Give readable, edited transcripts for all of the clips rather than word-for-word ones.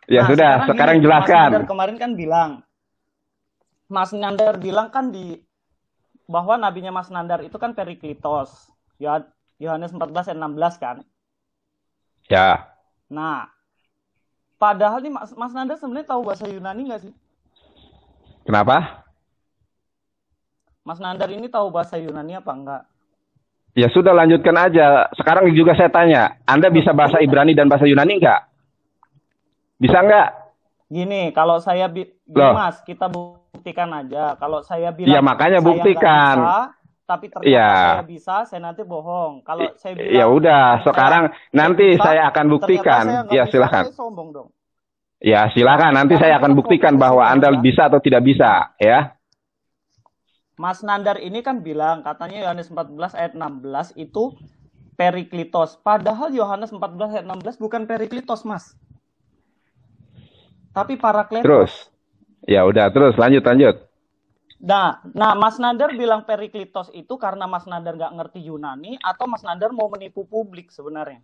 Ya Nah, sudah, sekarang gini, Mas Nandar jelaskan. kemarin kan bilang, Mas Nandar bilang kan di bahwa nabinya Mas Nandar itu kan Periklitos. Yohanes 14 ayat 16 kan. Ya, Nah, padahal nih Mas Nandar sebenarnya tahu bahasa Yunani nggak sih? kenapa? Mas Nandar ini tahu bahasa Yunani apa enggak? Ya sudah, lanjutkan aja. Sekarang juga saya tanya, Anda Loh, bisa ya bahasa udah. Ibrani dan bahasa Yunani nggak? Bisa nggak? Gini, kalau saya gini Loh, Mas, kita buktikan aja. Kalau saya ya bilang makanya saya nggak buktikan. bisa, tapi ternyata saya Ya, bisa, saya nanti bohong. Kalau saya ya bilang udah. Sekarang saya nanti bisa, saya akan ternyata buktikan. saya nggak Ya bisa, kan silakan. saya sombong dong. Ya silakan. Nanti Sekarang saya kita akan fokus buktikan ke bahwa sini Anda aja. bisa atau tidak bisa. Ya. Mas Nandar ini kan bilang, katanya Yohanes 14 ayat 16 itu Periklitos. Padahal Yohanes 14 ayat 16 bukan Periklitos, Mas. Tapi Terus. Parakletos. Ya udah. Terus lanjut lanjut. Nah, Mas Nandar bilang Periklitos itu karena Mas Nandar nggak ngerti Yunani atau Mas Nandar mau menipu publik sebenarnya?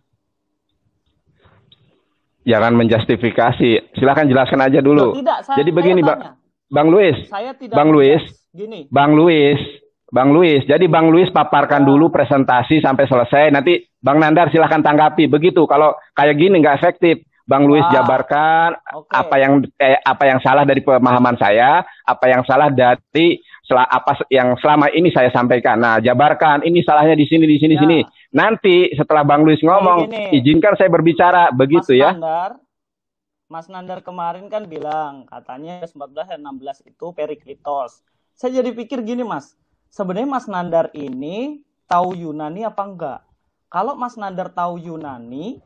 Jangan menjustifikasi. Silakan jelaskan aja Loh, dulu. tidak, Jadi saya begini, tanya. Bang Luis. Saya tidak Bang Luis. gini. Bang Luis. Bang Luis. Jadi Bang Luis paparkan dulu Ya, presentasi sampai selesai. Nanti Bang Nandar silahkan tanggapi. Begitu. Kalau kayak gini nggak efektif. Bang Luis wah, jabarkan oke. apa yang salah dari pemahaman saya, apa yang salah dari apa yang selama ini saya sampaikan. Nah, jabarkan ini salahnya di sini, di sini, sini. Ya, Nanti setelah Bang Luis nih ngomong, gini, izinkan saya berbicara, Mas begitu ya. Nandar, Mas Nandar kemarin kan bilang katanya 14 dan 16 itu Periklitos. Saya jadi pikir gini Mas, sebenarnya Mas Nandar ini tahu Yunani apa enggak? Kalau Mas Nandar tahu Yunani,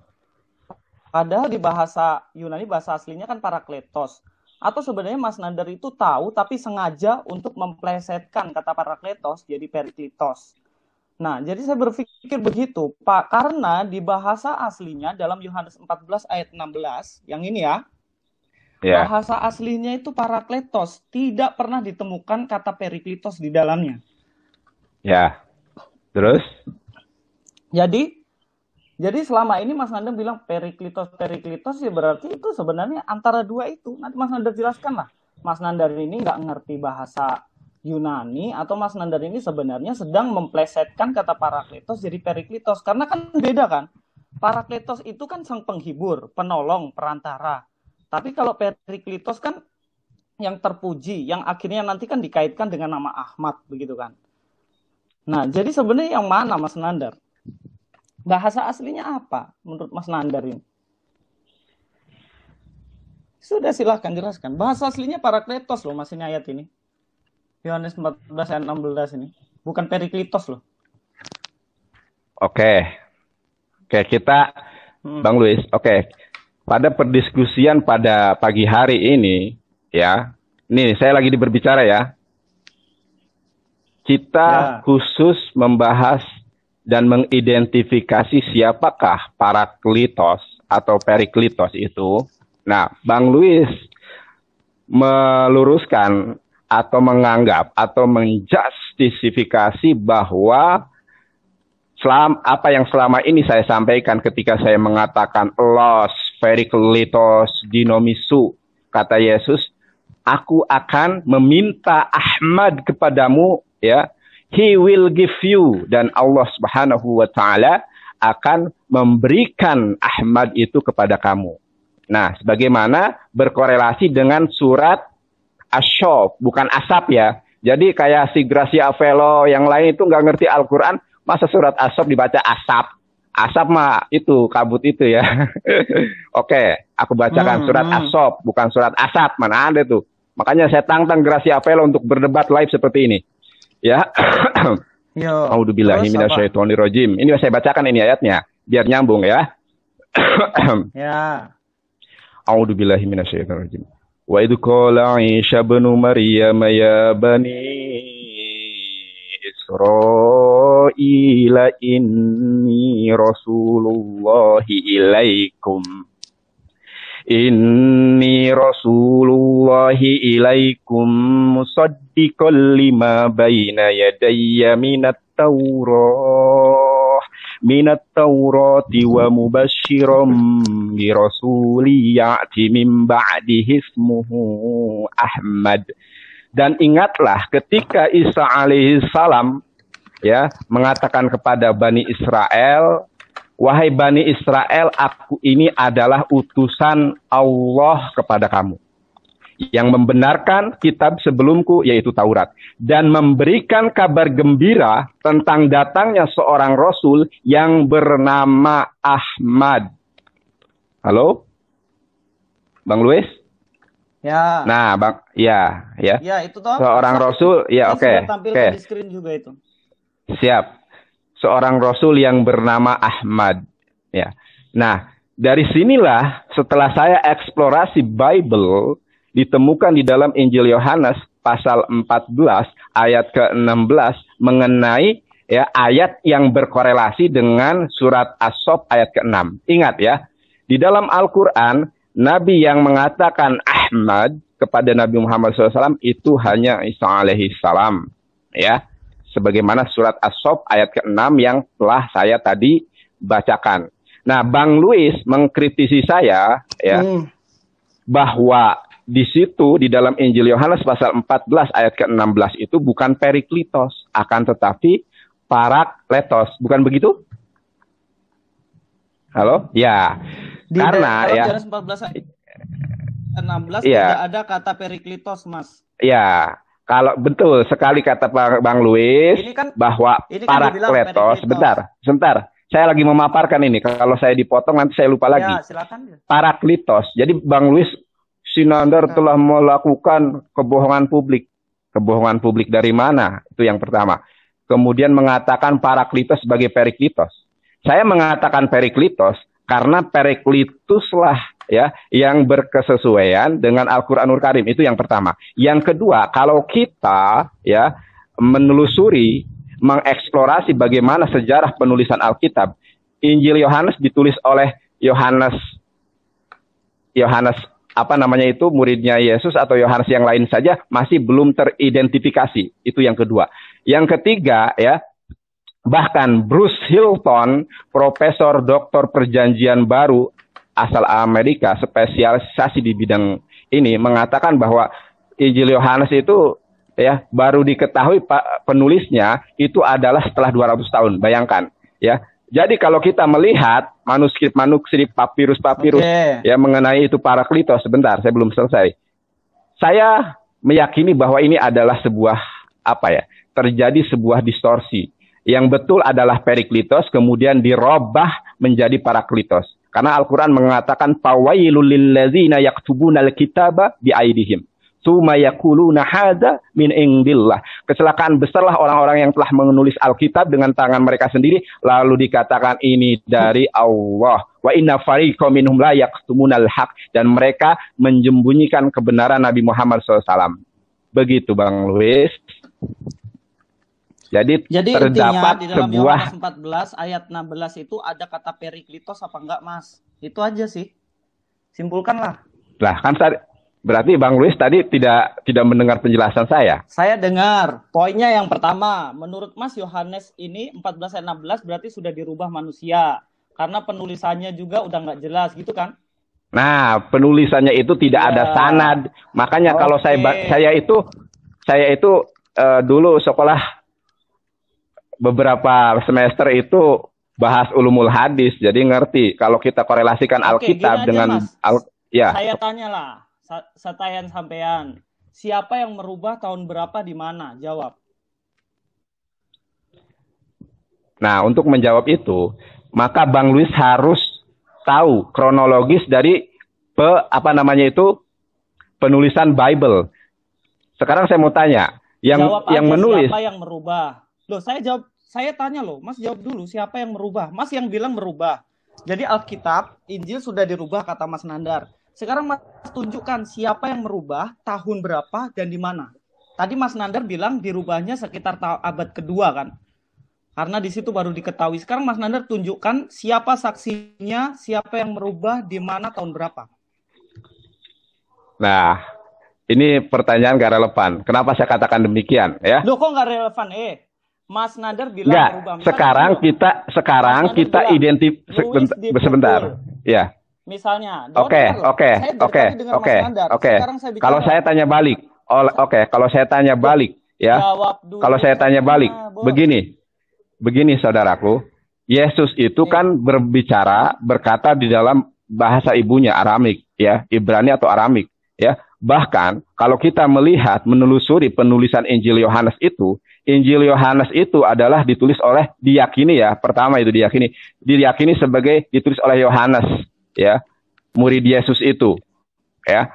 padahal di bahasa Yunani bahasa aslinya kan Parakletos. Atau sebenarnya Mas Nandar itu tahu tapi sengaja untuk memplesetkan kata Parakletos jadi Periklitos. Nah, jadi saya berpikir begitu, Pak, karena di bahasa aslinya dalam Yohanes 14 ayat 16, yang ini ya, Ya, bahasa aslinya itu parakletos, tidak pernah ditemukan kata periklitos di dalamnya. ya. Terus? Jadi, selama ini Mas Nanda bilang periklitos, periklitos ya berarti itu sebenarnya antara dua itu. Nanti Mas Nanda jelaskan lah. Mas Nandar ini nggak ngerti bahasa Yunani atau Mas Nandar ini sebenarnya sedang memplesetkan kata parakletos jadi periklitos. Karena kan beda kan. Parakletos itu kan sang penghibur, penolong, perantara. Tapi kalau periklitos kan yang terpuji, yang akhirnya nanti kan dikaitkan dengan nama Ahmad begitu kan. Nah, jadi sebenarnya yang mana Mas Nandar? Bahasa aslinya apa menurut Mas Nandar ini? Sudah silahkan jelaskan. Bahasa aslinya parakletos loh Mas ini ayat ini. Yohanes 14 ayat 16 ini. Bukan periklitos loh. Oke. Oke, kita Bang Luis, oke. Pada perdiskusian pada pagi hari ini, ya. Nih, saya lagi berbicara ya. Kita Ya. khusus membahas dan mengidentifikasi siapakah Parakletos atau Periklitos itu. Nah, Bang Luis meluruskan atau menganggap atau menjustifikasi bahwa apa yang selama ini saya sampaikan ketika saya mengatakan los perikletos dinomisu, kata Yesus, aku akan meminta Ahmad kepadamu, ya, he will give you, dan Allah Subhanahu wa taala akan memberikan Ahmad itu kepada kamu. Nah, sebagaimana berkorelasi dengan surat Asyaf, bukan Asap ya. Jadi kayak si Gracia Velo yang lain itu nggak ngerti Al-Quran, masa surat Asyaf dibaca Asap. Asap mah itu, kabut itu ya. Oke, aku bacakan surat Asyaf, bukan surat Asap. Mana ada tuh. Makanya saya tantang Gracia Velo untuk berdebat live seperti ini. Ya. A'udzubillahi minasyaitonirrajim. Ini saya bacakan ini ayatnya, biar nyambung ya. Ya. A'udzubillahi minasyaitonirrajim. Wa idh qala Isa ibnu Maryam ya bani Israila inni rasulullahi ilaikum. Inni rasulullahi ilaikum musaddiqan lima baina yadayya minat Taurah minat Taurati wa mubasysyiram bi rasuli ya'ti min ba'dihi ismuhu Ahmad. Dan ingatlah ketika Isa alaihi salam ya mengatakan kepada Bani Israel, wahai Bani Israel, aku ini adalah utusan Allah kepada kamu, yang membenarkan kitab sebelumku yaitu Taurat, dan memberikan kabar gembira tentang datangnya seorang Rasul yang bernama Ahmad. Halo? Bang Luis? Ya. Nah, Bang, ya. Ya, itu toh. Seorang Rasul, ya oke. Tampilkan di screen juga itu. Siap. Seorang Rasul yang bernama Ahmad. Ya. Nah, dari sinilah setelah saya eksplorasi Bible, ditemukan di dalam Injil Yohanes pasal 14 ayat ke-16 mengenai ya ayat yang berkorelasi dengan surat As-Saff ayat ke-6. Ingat ya, di dalam Al-Qur'an Nabi yang mengatakan Ahmad kepada Nabi Muhammad SAW itu hanya Isa alaihi salam, ya. Sebagaimana surat As-Saff ayat ke-6 yang telah saya tadi bacakan. Nah, Bang Luis mengkritisi saya, ya, bahwa di situ di dalam Injil Yohanes pasal 14 ayat ke-16 itu bukan Periklitos, akan tetapi Parakletos, bukan begitu? Halo? Ya. Karena ya Yohanes 14 ayat 16 ya, tidak ada kata Periklitos, Mas. Ya, kalau betul sekali kata Bang Luis bahwa Parakletos, sebentar. Saya lagi memaparkan ini. Kalau saya dipotong nanti saya lupa lagi. Ya, silakan. Parakletos. Jadi Bang Luis Sinandar telah melakukan kebohongan publik. Kebohongan publik dari mana? Itu yang pertama. Kemudian mengatakan Parakletos sebagai Periklitos. Saya mengatakan Periklitos karena Periklituslah ya yang berkesesuaian dengan Al-Qur'anul Karim. Itu yang pertama. Yang kedua, kalau kita ya menelusuri, mengeksplorasi bagaimana sejarah penulisan Alkitab, Injil Yohanes ditulis oleh Yohanes apa namanya itu, muridnya Yesus atau Yohanes yang lain saja masih belum teridentifikasi. Itu yang kedua. Yang ketiga ya, bahkan Bruce Hilton, profesor doktor perjanjian baru asal Amerika, spesialisasi di bidang ini, mengatakan bahwa Injil Yohanes itu ya baru diketahui penulisnya itu adalah setelah 200 tahun. Bayangkan ya. Jadi kalau kita melihat manuskrip papirus ya mengenai itu Parakletos, sebentar, saya belum selesai. Saya meyakini bahwa ini adalah sebuah terjadi sebuah distorsi. Yang betul adalah Periklitos kemudian dirubah menjadi Parakletos. Karena Al-Quran mengatakan fawailul lillazina yaktubunal kitaba biaidihim tsumma yaquluna hadza min indillah. Kecelakaan besarlah orang-orang yang telah menulis Alkitab dengan tangan mereka sendiri lalu dikatakan ini dari Allah. Wa inna fariqam minhum la yaktumunal haq, dan mereka menyembunyikan kebenaran Nabi Muhammad SAW. Begitu Bang Luis. Jadi terdapat di dalam sebuah Yohanes 14 ayat 16 itu ada kata Periklitos apa enggak, Mas? Itu aja sih. Simpulkanlah. Lah kan berarti Bang Luis tadi tidak mendengar penjelasan saya. Saya dengar. Poinnya yang pertama, menurut Mas Yohanes ini 14 ayat 16 berarti sudah dirubah manusia. Karena penulisannya juga udah nggak jelas gitu kan? Nah, penulisannya itu tidak ada sanad. Makanya kalau saya itu dulu sekolah beberapa semester itu bahas ulumul hadis, jadi ngerti kalau kita korelasikan Alkitab dengan Saya tanyalah, saya sampean, siapa yang merubah tahun berapa di mana? Jawab. Nah, untuk menjawab itu, maka Bang Luis harus tahu kronologis dari penulisan Bible. Sekarang saya mau tanya, yang menulis siapa yang merubah? Loh, saya tanya loh, Mas jawab dulu siapa yang merubah? Mas yang bilang merubah. Jadi Alkitab, Injil sudah dirubah kata Mas Nandar. Sekarang Mas tunjukkan siapa yang merubah, tahun berapa dan di mana. Tadi Mas Nandar bilang dirubahnya sekitar abad kedua kan? Karena di situ baru diketahui. Sekarang Mas Nandar tunjukkan siapa saksinya, siapa yang merubah, di mana, tahun berapa. Nah, ini pertanyaan gak relevan. Kenapa saya katakan demikian ya? Loh, kok gak relevan? Mas Nader bilang Enggak, berubah. sekarang kita sebentar. Ya. Misalnya, Oke. Kalau saya tanya balik, kalau saya tanya balik, ya. Kalau saya tanya balik, begini saudaraku, Yesus itu kan berkata di dalam bahasa ibunya Aramik, ya, Ibrani atau Aramik, ya. Bahkan kalau kita menelusuri penulisan Injil Yohanes itu adalah ditulis diyakini sebagai ditulis oleh Yohanes, ya, murid Yesus itu, ya.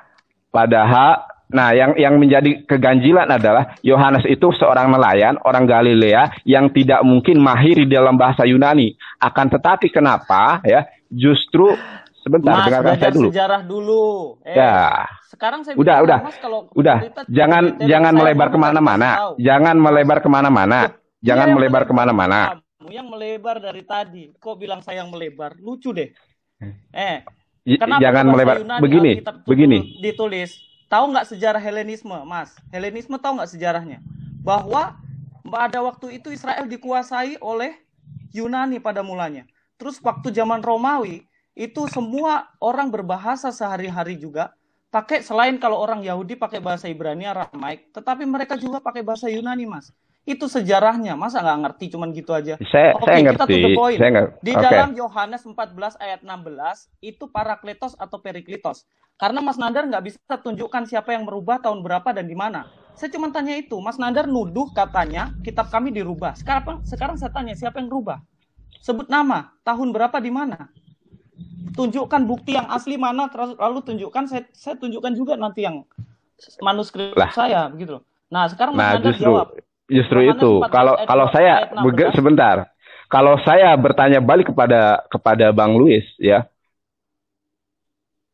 Padahal, nah, yang menjadi keganjilan adalah Yohanes itu seorang nelayan, orang Galilea yang tidak mungkin mahir di dalam bahasa Yunani. Akan tetapi kenapa, ya, justru sebentar, dengarkan saya dulu. Sejarah dulu. Ya. Sekarang saya udah. Jangan melebar kemana-mana. Kamu yang melebar dari tadi. Kok bilang saya yang melebar? Lucu deh. Jangan melebar. Begini. Ditulis. Tahu nggak sejarah Helenisme, Mas? Helenisme tahu nggak sejarahnya? Bahwa pada waktu itu Israel dikuasai oleh Yunani pada mulanya. Terus waktu zaman Romawi, itu semua orang berbahasa sehari-hari juga. Pakai, selain kalau orang Yahudi pakai bahasa Ibrani, Aramaik, tetapi mereka juga pakai bahasa Yunani, Mas. Itu sejarahnya. Masa nggak ngerti cuman gitu aja? Saya ngerti. Kita to the point. Di dalam Yohanes 14 ayat 16, itu Parakletos atau Periklitos. Karena Mas Nandar nggak bisa tunjukkan siapa yang merubah, tahun berapa, dan di mana. Saya cuma tanya itu. Mas Nandar nuduh katanya kitab kami dirubah. Sekarang saya tanya, siapa yang rubah? Sebut nama, tahun berapa, di mana? Tunjukkan bukti yang asli mana, lalu tunjukkan, saya tunjukkan juga nanti yang manuskrip saya, begitu. Nah, sekarang Mas Nandar jawab. Justru itu, kalau saya sebentar, kalau saya bertanya balik kepada Bang Luis, ya,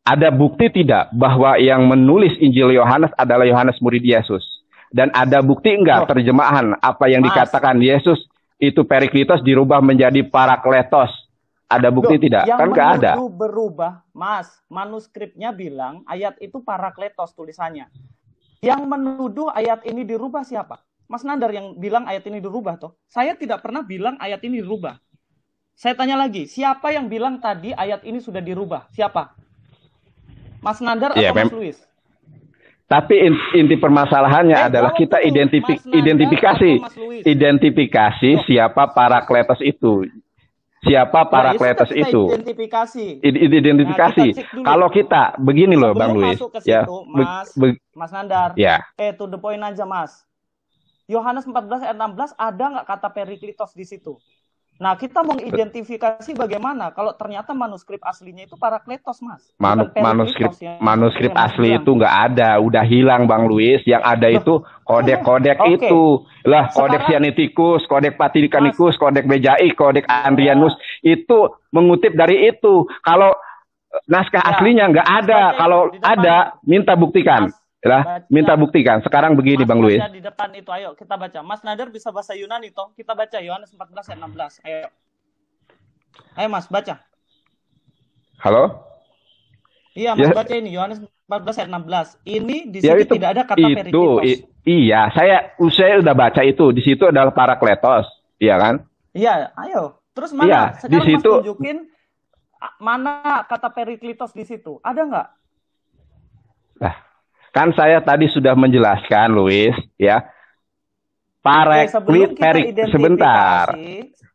ada bukti tidak bahwa yang menulis Injil Yohanes adalah Yohanes murid Yesus? Dan ada bukti enggak terjemahan apa yang dikatakan Yesus itu Periklitos dirubah menjadi Parakletos? Ada bukti tidak? Kan nggak ada. Yang berubah, Mas. Manuskripnya bilang ayat itu Parakletos tulisannya. Yang menuduh ayat ini dirubah siapa? Mas Nandar yang bilang ayat ini dirubah toh. Saya tidak pernah bilang ayat ini dirubah. Saya tanya lagi, siapa yang bilang tadi ayat ini sudah dirubah? Siapa? Mas Nandar atau Mas Luis? Tapi inti permasalahannya adalah kita identifikasi siapa Parakletos itu. Siapa Parakletos itu? Identifikasi. Kalau kita begini loh, Bang Luis, ya. Mas Nandar. Ya. To the point aja, Mas. Yohanes 14 ayat 16 ada nggak kata Periklitos di situ? Nah, kita mau identifikasi bagaimana kalau ternyata manuskrip aslinya itu Parakletos, Mas. Manuskrip asli itu nggak ada, udah hilang, Bang Luis. Yang ada itu kodek-kodek itu. Lah, kodek Sinaiticus, kodek Vaticanus, kodek Bejai, kodek Adrianus itu mengutip dari itu. Kalau naskah aslinya nggak ada, kalau ada minta buktikan. Minta buktikan. Sekarang begini, Bang Luis. Di depan itu, ayo kita baca. Mas Nader bisa bahasa Yunani toh? Kita baca Yohanes 14 ayat 16. Ayo Mas, baca. Halo? Iya, Mas, baca ini Yohanes 14 ayat 16. Ini di sini tidak ada kata Periklitos. Iya, saya udah baca itu. Di situ adalah Parakletos, iya kan? Iya, ayo. Terus mana? Iya, sekarang di situ, Mas tunjukin mana kata Periklitos di situ. Ada nggak? Kan saya tadi sudah menjelaskan, Luis, ya. Sebentar.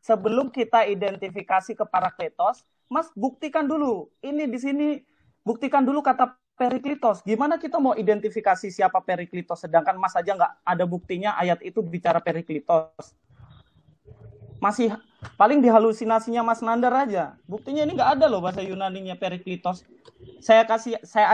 Sebelum kita identifikasi ke Parakletos, Mas buktikan dulu. Ini di sini buktikan dulu kata Periklitos. Gimana kita mau identifikasi siapa Periklitos sedangkan Mas aja nggak ada buktinya ayat itu bicara Periklitos. Masih paling dihalusinasinya Mas Nandar aja. Buktinya ini nggak ada loh bahasa Yunaninya Periklitos. Saya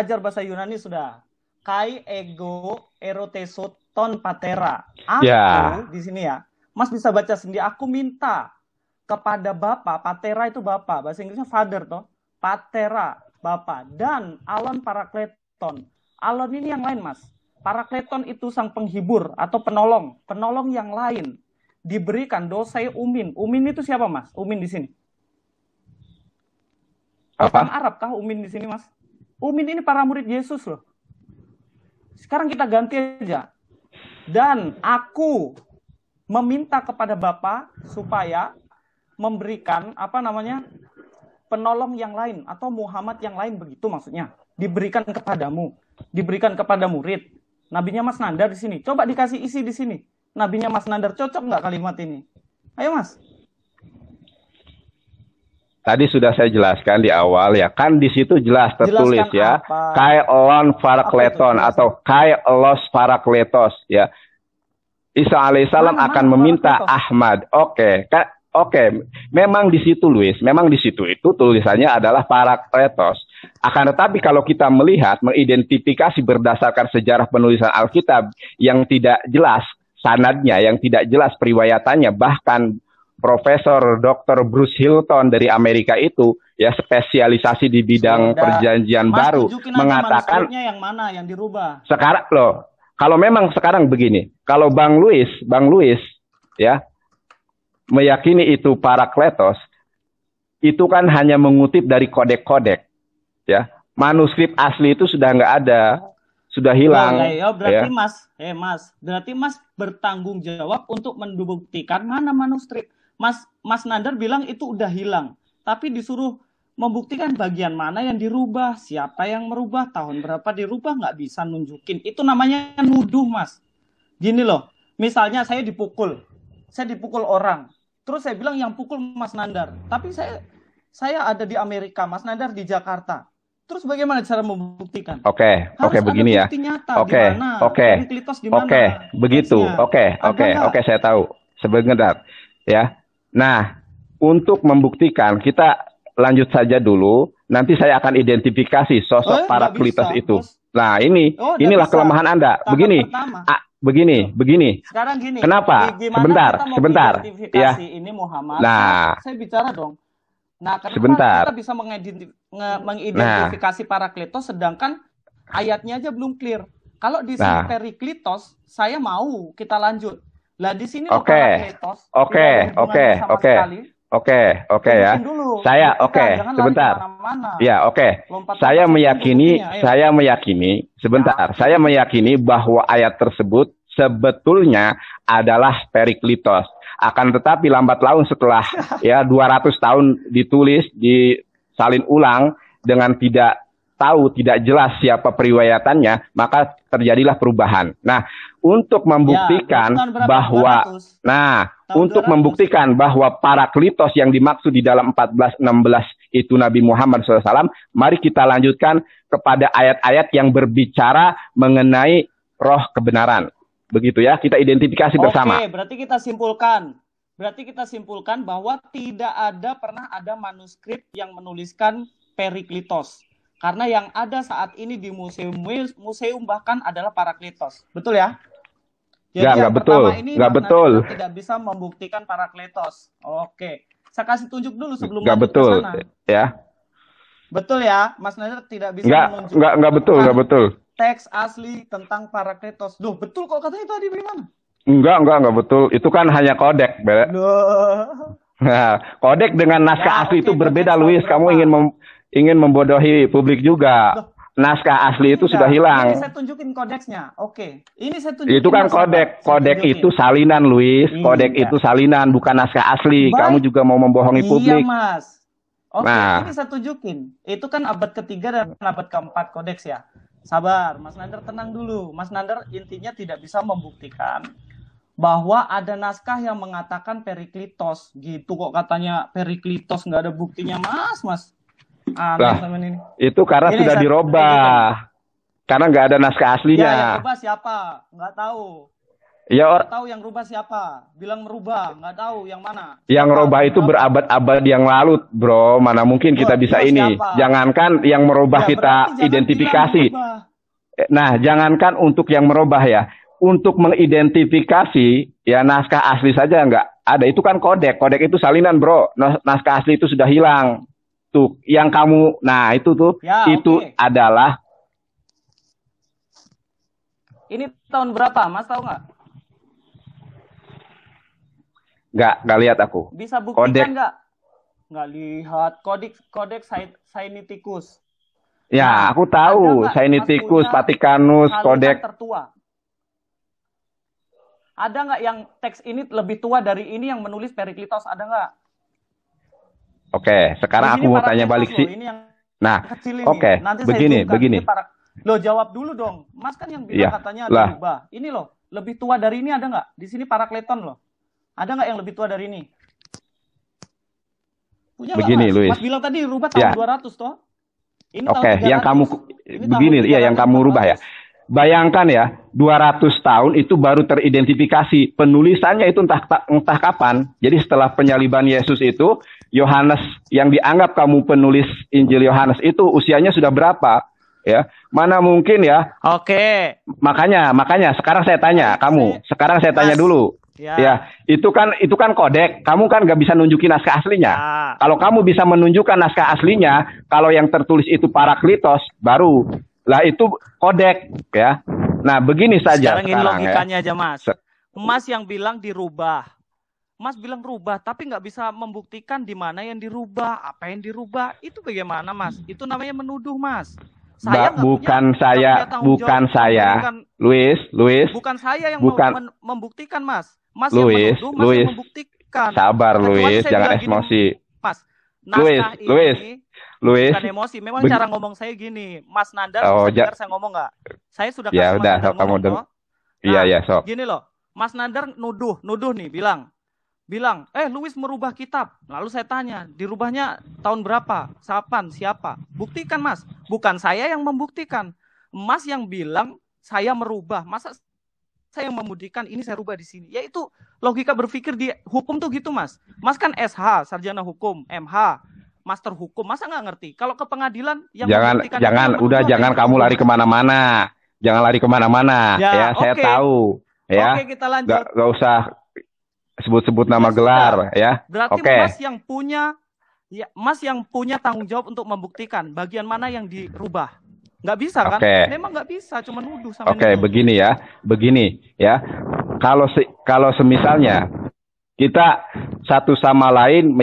ajar bahasa Yunani sudah. Kai ego eroteso ton patera. Aku di sini ya. Mas bisa baca sendiri. Aku minta kepada Bapa, patera itu Bapa, bahasa Inggrisnya father toh. Patera, Bapa, dan Alon Parakleton. Alon ini yang lain, Mas. Parakleton itu sang penghibur atau penolong yang lain. Diberikan dosai umin. Umin itu siapa, Mas? Umin di sini. Orang Arab kah Umin di sini, Mas? Umin ini para murid Yesus loh. Sekarang kita ganti aja. Dan aku meminta kepada Bapa supaya memberikan penolong yang lain atau Muhammad yang lain, begitu maksudnya. Diberikan kepadamu, diberikan kepada murid. Nabinya Mas Nandar di sini. Coba dikasih isi di sini. Nabinya Mas Nandar cocok nggak kalimat ini? Ayo Mas. Tadi sudah saya jelaskan di awal ya, kan di situ jelas tertulis ya, kai elon parakleton atau kai elos parakletos ya. Isa alaihissalam akan meminta Ahmad. Oke, memang di situ Luis, memang di situ itu tulisannya adalah parakletos. Akan tetapi kalau kita melihat, mengidentifikasi berdasarkan sejarah penulisan Alkitab yang tidak jelas sanadnya, yang tidak jelas periwayatannya, bahkan Profesor Dr. Bruce Hilton dari Amerika itu ya spesialisasi di bidang perjanjian baru mengatakan yang mana yang dirubah. Sekarang loh, kalau memang sekarang begini, kalau Bang Luis ya meyakini itu parakletos, itu kan hanya mengutip dari kodek-kodek ya. Manuskrip asli itu sudah nggak ada, sudah hilang. Berarti ya. Mas, berarti Mas bertanggung jawab untuk membuktikan mana manuskrip. Mas Nandar bilang itu udah hilang, tapi disuruh membuktikan bagian mana yang dirubah, siapa yang merubah, tahun berapa dirubah, nggak bisa nunjukin. Itu namanya nuduh, Mas. Gini loh, misalnya saya dipukul orang, terus saya bilang yang pukul Mas Nandar, tapi saya ada di Amerika, Mas Nandar di Jakarta. Terus bagaimana cara membuktikan? Oke, begini ya. Oke, begitu. Oke, saya tahu. Sebentar, ya. Nah, untuk membuktikan kita lanjut saja dulu. Nanti saya akan identifikasi sosok Parakletos itu. Bos. Nah, inilah kelemahan Anda. Begini. Sekarang gini. Kenapa? Sebentar. Ya. Ini Muhammad. Nah, saya bicara dong. Nah, kenapa kita bisa mengidentifikasi Parakletos sedangkan ayatnya aja belum clear. Kalau di sini Periklitos, saya mau kita lanjut. Lah di sini Parakletos. Oke ya. Saya sebentar. Ya, Saya meyakini sebentar. Saya meyakini bahwa ayat tersebut sebetulnya adalah Periklitos. Akan tetapi lambat laun setelah 200 tahun ditulis, disalin ulang dengan tidak jelas siapa periwayatannya, maka terjadilah perubahan. Nah, untuk membuktikan bahwa Parakletos yang dimaksud di dalam 14:16 itu Nabi Muhammad SAW, mari kita lanjutkan kepada ayat-ayat yang berbicara mengenai roh kebenaran. Begitu ya, kita identifikasi bersama. Oke, berarti kita simpulkan bahwa tidak pernah ada manuskrip yang menuliskan Periklitos. Karena yang ada saat ini di museum bahkan adalah Parakletos. Betul ya? Jadi nggak betul. Tidak bisa membuktikan Parakletos. Oke. Saya kasih tunjuk dulu sebelum lanjut ke sana. Ya. Betul ya? Mas Nazar tidak bisa menunjukkan. Nggak betul. Teks asli tentang Parakletos. Duh, betul kok katanya tadi bagaimana? Enggak betul. Itu kan hanya kodek, Nah, kodek dengan naskah asli itu berbeda, Luis. Kamu ingin membodohi publik juga. Naskah asli itu sudah hilang. Ini saya tunjukin kodeksnya. Oke. Ini saya tunjukin. Itu kan kodek. Kodek itu salinan, Luis. Kodek itu salinan, bukan naskah asli. Baik. Kamu juga mau membohongi publik. Iya, Mas. Oke, ini saya tunjukin. Itu kan abad ketiga dan abad keempat kodeks ya. Sabar, Mas Nandar tenang dulu. Mas Nandar intinya tidak bisa membuktikan bahwa ada naskah yang mengatakan Periklitos. Gitu kok katanya Periklitos, nggak ada buktinya, Mas. Ini. Itu karena ini sudah dirubah. Karena nggak ada naskah aslinya. Ya, yang rubah siapa? Nggak tahu. Nggak tahu yang rubah siapa. Bilang merubah, nggak tahu yang mana. Yang rubah itu berabad-abad yang lalu, bro. Mana mungkin kita bisa ini. Siapa? Jangankan yang merubah kita identifikasi. Nah, jangankan untuk yang merubah ya. Untuk mengidentifikasi ya naskah asli saja nggak ada. Itu kan kodek. Kodek itu salinan, bro. Naskah asli itu sudah hilang. Tuh, yang kamu, nah itu tuh, ya, itu adalah. Ini tahun berapa, Mas tahu nggak? Nggak lihat aku. Bisa buktikan nggak? Nggak lihat. Kodek Sinaiticus. Ya, nah, aku tahu. Sinaiticus, Vatikanus, kodek. Tertua. Ada nggak yang teks ini lebih tua dari ini yang menulis Periklitos? Ada nggak? Oke, sekarang aku mau tanya balik sih. Ini yang nah, kecil ini. Oke, Nanti begini, saya begini. Lo jawab dulu dong. Mas kan yang bilang katanya dirubah. Ini loh, lebih tua dari ini ada nggak? Di sini Parakleton loh. Ada nggak yang lebih tua dari ini? Punya begini, Mas? Luis. Mas bilang tadi rubah tahun 200 toh. Ini Oke, yang kamu begini, iya yang kamu rubah ya. Bayangkan ya, 200 tahun itu baru teridentifikasi. Penulisannya itu entah kapan. Jadi setelah penyaliban Yesus itu, Yohanes yang dianggap kamu penulis Injil Yohanes itu usianya sudah berapa? Ya, mana mungkin ya? Oke. Makanya sekarang saya tanya kamu. Sekarang saya tanya dulu. Ya, itu kan kodek. Kamu kan nggak bisa nunjukin naskah aslinya. Kalau kamu bisa menunjukkan naskah aslinya, kalau yang tertulis itu Paraklitos, baru lah itu kodek ya. Nah, begini saja sekarang ini logikanya aja, Mas. Mas yang bilang dirubah. Mas bilang rubah, tapi nggak bisa membuktikan di mana yang dirubah, apa yang dirubah. Itu bagaimana, Mas? Itu namanya menuduh, Mas. Bukan saya, Luis. Bukan saya yang membuktikan, Mas. Mas Luis, yang menuduh, Mas yang membuktikan. Sabar, Luis, jangan emosi. Mas, Luis, bukan emosi. Memang cara ngomong saya gini, Mas Nandar bisa dengar saya ngomong nggak? Saya sudah kasih Mas Nandar ngomong toh. Iya, sok. Gini loh, Mas Nandar nuduh nih, bilang, Luis merubah kitab. Lalu saya tanya, dirubahnya tahun berapa? Siapa? Buktikan, Mas. Bukan saya yang membuktikan. Mas yang bilang saya merubah. Masa saya yang membuktikan ini saya rubah di sini? Ya itu logika berpikir di hukum tuh gitu, Mas. Mas kan SH, sarjana hukum, MH, master hukum. Masa nggak ngerti? Kalau ke pengadilan yang jangan kamu lari kemana-mana. Jangan lari kemana-mana. Ya, saya tahu. Ya. Oke, kita lanjut. Gak usah sebut-sebut nama gelar, ya. Berarti Mas yang punya tanggung jawab untuk membuktikan bagian mana yang dirubah. Nggak bisa kan? Memang nggak bisa, cuma nuduh sama nuduh. Begini ya. Kalau semisalnya kita satu sama lain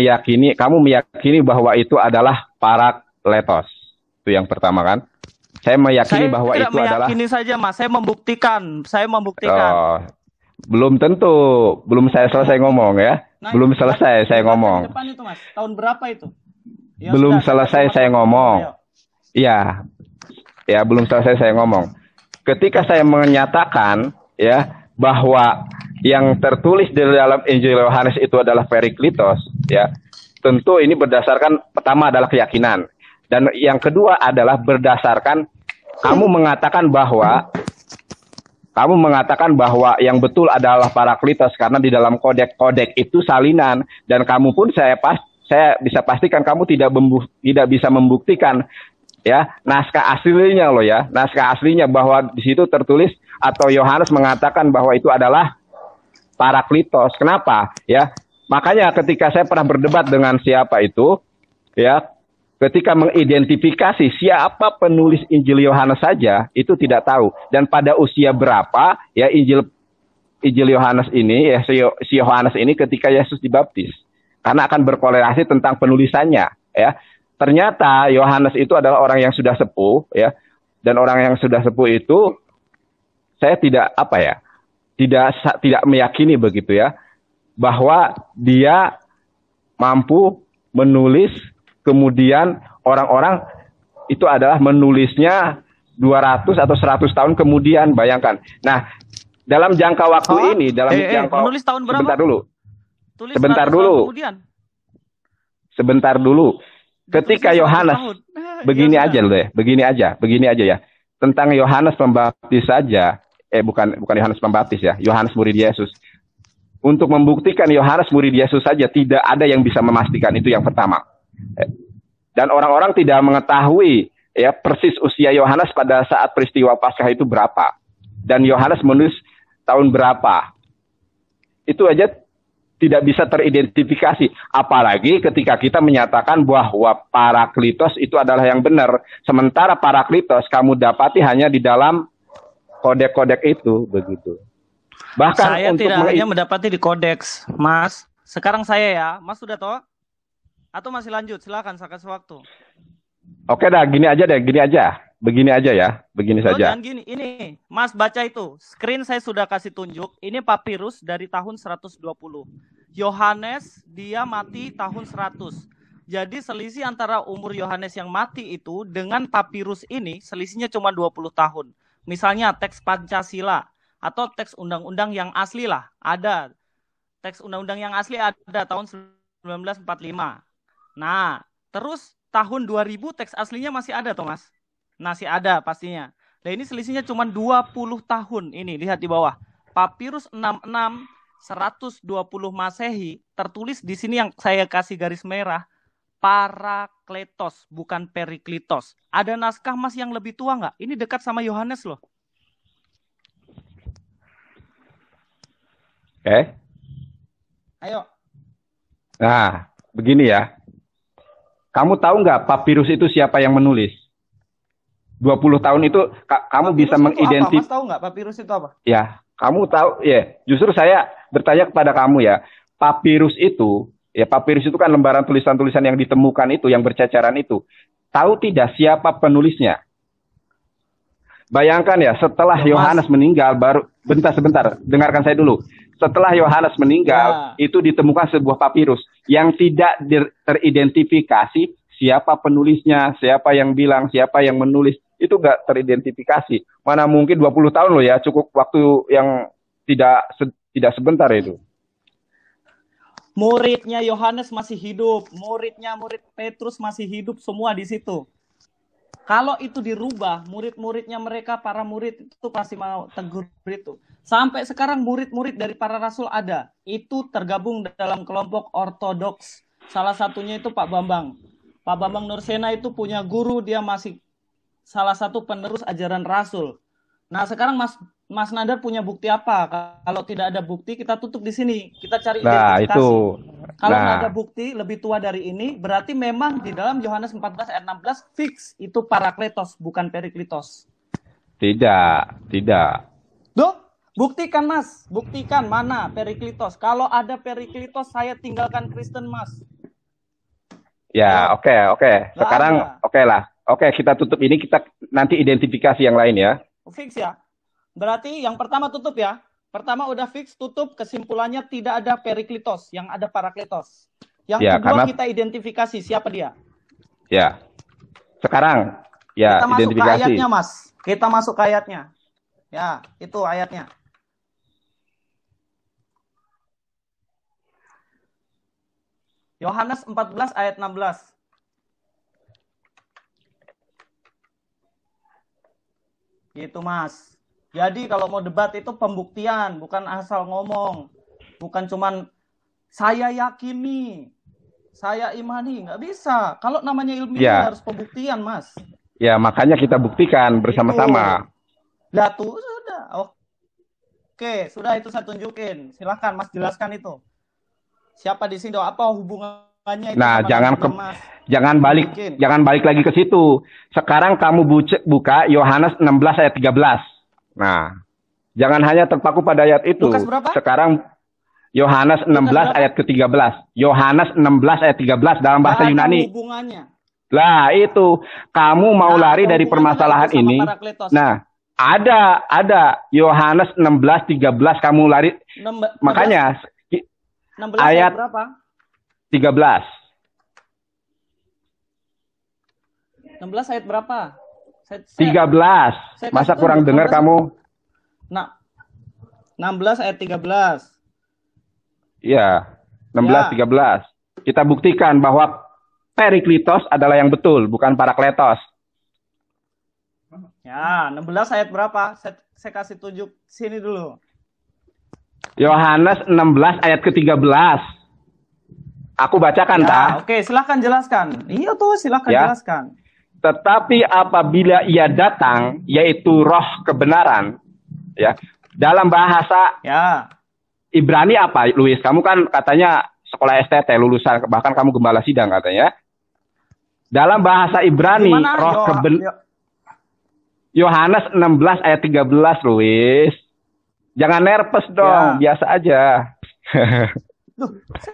kamu meyakini bahwa itu adalah Parakletos. Itu yang pertama kan. Saya meyakini bahwa itu adalah. Saya meyakini saja, Mas. Saya membuktikan. Belum tentu. Belum saya selesai ngomong ya. Belum selesai saya ngomong. Depan itu, Mas. Tahun berapa itu? Belum selesai saya ngomong. Iya. Ya, belum selesai saya ngomong. Ketika saya menyatakan ya bahwa yang tertulis di dalam Injil Yohanes itu adalah Periklitos, ya. Tentu ini berdasarkan pertama adalah keyakinan dan yang kedua adalah berdasarkan kamu mengatakan bahwa yang betul adalah Paraklitos karena di dalam kodek itu salinan dan kamu pun saya bisa pastikan kamu tidak bisa membuktikan ya naskah aslinya loh ya, naskah aslinya bahwa di situ tertulis atau Yohanes mengatakan bahwa itu adalah Paraklitos. Kenapa? Ya, makanya ketika saya pernah berdebat dengan siapa itu, ya, ketika mengidentifikasi siapa penulis Injil Yohanes saja itu tidak tahu dan pada usia berapa ya Injil Yohanes ini ya si Yohanes ini ketika Yesus dibaptis karena akan berkorelasi tentang penulisannya ya. Ternyata Yohanes itu adalah orang yang sudah sepuh ya. Dan orang yang sudah sepuh itu saya tidak meyakini begitu ya bahwa dia mampu menulis kemudian orang-orang itu adalah menulisnya 200 atau 100 tahun kemudian, bayangkan. Nah, dalam jangka waktu ini menulis tahun berapa? Sebentar dulu. Ketika Yohanes, begini aja ya. Tentang Yohanes Pembaptis saja, bukan Yohanes Pembaptis ya, Yohanes murid Yesus. Untuk membuktikan Yohanes murid Yesus saja tidak ada yang bisa memastikan, itu yang pertama. Dan orang-orang tidak mengetahui ya persis usia Yohanes pada saat peristiwa Paskah itu berapa. Dan Yohanes menulis tahun berapa. Itu aja tidak bisa teridentifikasi. Apalagi ketika kita menyatakan bahwa Paraklitos itu adalah yang benar. Sementara Paraklitos kamu dapati hanya di dalam kodek-kodek itu, begitu. Bahkan saya tidak hanya mendapati di kodeks, Mas. Sekarang saya ya, Mas sudah tahu? Atau masih lanjut? Silakan, saya kasih waktu. Oke dah, gini aja. begini aja ya, begini saja. Dan gini, ini Mas baca itu, screen saya sudah kasih tunjuk. Ini papirus dari tahun 120. Yohanes dia mati tahun 100. Jadi selisih antara umur Yohanes yang mati itu dengan papirus ini selisihnya cuma 20 tahun. Misalnya teks Pancasila atau teks undang-undang yang asli lah, ada. Teks undang-undang yang asli ada tahun 1945. Nah, terus tahun 2000 teks aslinya masih ada, Thomas. Masih ada pastinya. Nah, ini selisihnya cuma 20 tahun. Ini, lihat di bawah. Papirus 66 120 Masehi, tertulis di sini yang saya kasih garis merah, Parakletos, bukan Periklitos. Ada naskah Mas yang lebih tua nggak? Ini dekat sama Yohanes loh. Oke. Ayo. Nah, begini ya. Kamu tahu nggak papirus itu siapa yang menulis? 20 tahun itu kamu papirus bisa mengidentifikasi. Mas tahu nggak papirus itu apa? Ya, kamu tahu ya. Justru saya bertanya kepada kamu ya. Papirus itu kan lembaran tulisan-tulisan yang ditemukan itu, yang berceceran itu. Tahu tidak siapa penulisnya? Bayangkan ya, setelah Yohanes meninggal, baru sebentar, dengarkan saya dulu. Setelah Yohanes meninggal, itu ditemukan sebuah papirus yang tidak teridentifikasi siapa penulisnya, siapa yang bilang, siapa yang menulis. Itu nggak teridentifikasi. Mana mungkin 20 tahun loh ya, cukup waktu yang tidak sebentar itu. Muridnya Yohanes masih hidup, murid Petrus masih hidup, semua di situ. Kalau itu dirubah, murid-muridnya mereka, para murid itu pasti mau tegur itu. Sampai sekarang murid-murid dari para rasul ada. Itu tergabung dalam kelompok ortodoks. Salah satunya itu Pak Bambang. Pak Bambang Nursena itu punya guru, dia masih salah satu penerus ajaran rasul. Nah sekarang Mas Nadar punya bukti apa? Kalau tidak ada bukti, kita tutup di sini. Kita cari identifikasi. Itu. Kalau nggak ada bukti lebih tua dari ini, berarti memang di dalam Yohanes 14 ayat 16 fix itu Parakletos, bukan Periklitos. Tidak. Duh, buktikan Mas. Buktikan mana Periklitos. Kalau ada Periklitos, saya tinggalkan Kristen Mas. Ya, oke. Sekarang oke lah. Oke, kita tutup ini, kita nanti identifikasi yang lain ya. Fix ya. Berarti yang pertama tutup ya. Pertama udah fix, tutup, kesimpulannya tidak ada Periklitos, yang ada Parakletos. Yang kedua kita identifikasi siapa dia. Ya. Sekarang ya kita identifikasi. Masuk ke ayatnya Mas. Kita masuk ke ayatnya. Ya, itu ayatnya. Yohanes 14 ayat 16. Gitu Mas. Jadi kalau mau debat itu pembuktian, bukan asal ngomong. Bukan cuman saya yakini, saya imani, nggak bisa. Kalau namanya ilmiah harus pembuktian Mas. Ya makanya kita buktikan bersama-sama. Lah tuh sudah. Oke, sudah itu saya tunjukin. Silakan Mas jelaskan itu. Siapa di sini? Apa hubungannya itu? Nah, jangan balik lagi ke situ. Sekarang kamu buka Yohanes 16 ayat 13. Nah, jangan hanya terpaku pada ayat itu. Sekarang Yohanes 16 ayat ke-13. Yohanes 16 ayat 13 dalam bahasa Yunani. Lah, itu kamu mau lari dari permasalahan ini. Nah, ada Yohanes 16 13 kamu lari. Makanya 16 ayat berapa? 13. 16 ayat berapa? 13. Masa kurang dengar kamu? Nah, 16 ayat 13. Iya, 16 13. Kita buktikan bahwa Periklitos adalah yang betul, bukan Parakletos. Ya, 16 ayat berapa? Saya kasih tunjuk sini dulu. Yohanes 16 ayat ke-13. Aku bacakan, Oke, silahkan jelaskan. Iya tuh, silahkan jelaskan. Tetapi apabila ia datang, yaitu roh kebenaran, ya, dalam bahasa Ibrani apa, Luis? Kamu kan katanya sekolah STT, lulusan, bahkan kamu gembala sidang katanya. Dalam bahasa Ibrani, roh kebenaran. Yohanes 16 ayat 13, Luis. Jangan nervous dong, biasa aja.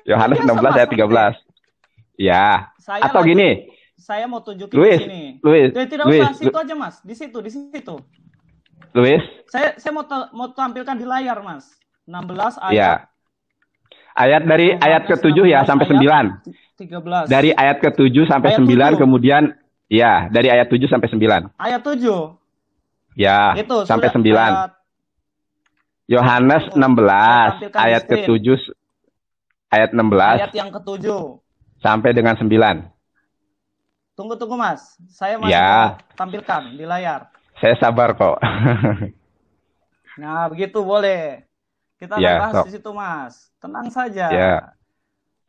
Yohanes 16 ayat 13. Ya. Atau gini, saya mau tunjukin Luis, di sini. Luis, Jadi tidak Luis, usah situ aja Mas, di situ. Luis. Saya mau tampilkan di layar Mas. 16 ayat. Ya. Ayat dari ayat ke-7 ya sampai 9. 13. Dari ayat ke-7 sampai Ayat 9 7. kemudian ya, dari ayat 7 sampai 9. Ayat 7. Ya, Itu sampai sudah 9. Yohanes 16 ayat ke-7 ayat 16 ayat yang ke-7 sampai dengan 9. Tunggu Mas, saya masih Ya. mau tampilkan di layar. Saya sabar kok. Nah, begitu boleh. Kita Ya, bahas sok. di situ Mas. Tenang saja. Ya.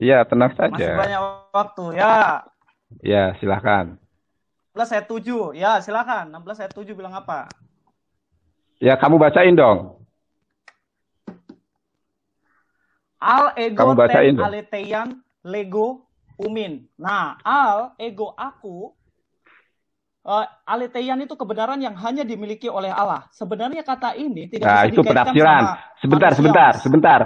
Ya, tenang Masih saja. banyak waktu ya. Ya, silakan. 16 ayat 7. Ya, silakan. 16 ayat 7 bilang apa? Ya, kamu bacain dong. Al ego Kamu bacain ten dong. alethean lego umin. Nah, al ego aku alethean itu kebenaran yang hanya dimiliki oleh Allah. Sebenarnya kata ini tidak Nah, bisa itu dikaitkan penafsiran. sama Sebentar, manusia, sebentar, Mas. sebentar.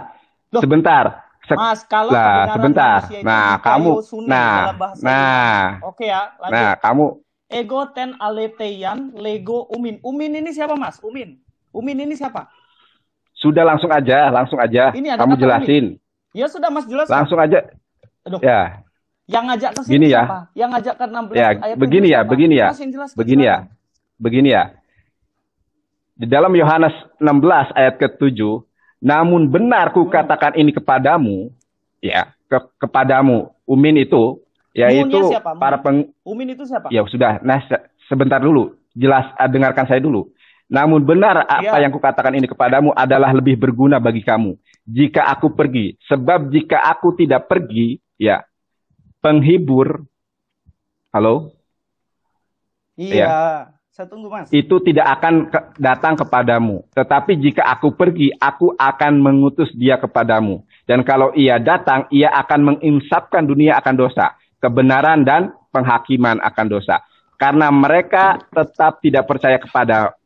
Loh, Sebentar. Mas, kalau Lah, kebenaran sebentar. manusia itu Nah, kamu dikaiosune nah, dalam bahasa nah. Yunani. Oke ya, lanjut. Nah, kamu Ego ten alethean lego umin. Umin ini siapa Mas? Umin ini siapa? sudah langsung aja. Ini ada Kamu kata jelasin. Ya sudah Mas jelaskan. Langsung aja. Aduh. Ya. Yang ngajak ke sini Gini ya. siapa? Yang ngajak ke 16 Ya, ayat begini ya, siapa? begini ya. Mas yang jelaskan, Begini ya. silakan. Begini ya. Di dalam Yohanes 16 ayat ke-7, namun benar ku katakan ini kepadamu, ya, kepadamu. Umin itu, yaitu Munnya siapa? para Umin itu siapa? Ya sudah, nah sebentar dulu. Dengarkan saya dulu. Namun benar apa yang kukatakan ini kepadamu adalah lebih berguna bagi kamu jika aku pergi. Sebab jika aku tidak pergi, ya, penghibur, halo? Iya, Ya. saya tunggu Mas. Itu tidak akan datang kepadamu. Tetapi jika aku pergi, aku akan mengutus dia kepadamu. Dan kalau ia datang, ia akan menginsafkan dunia akan dosa, kebenaran dan penghakiman akan dosa. Karena mereka tetap tidak percaya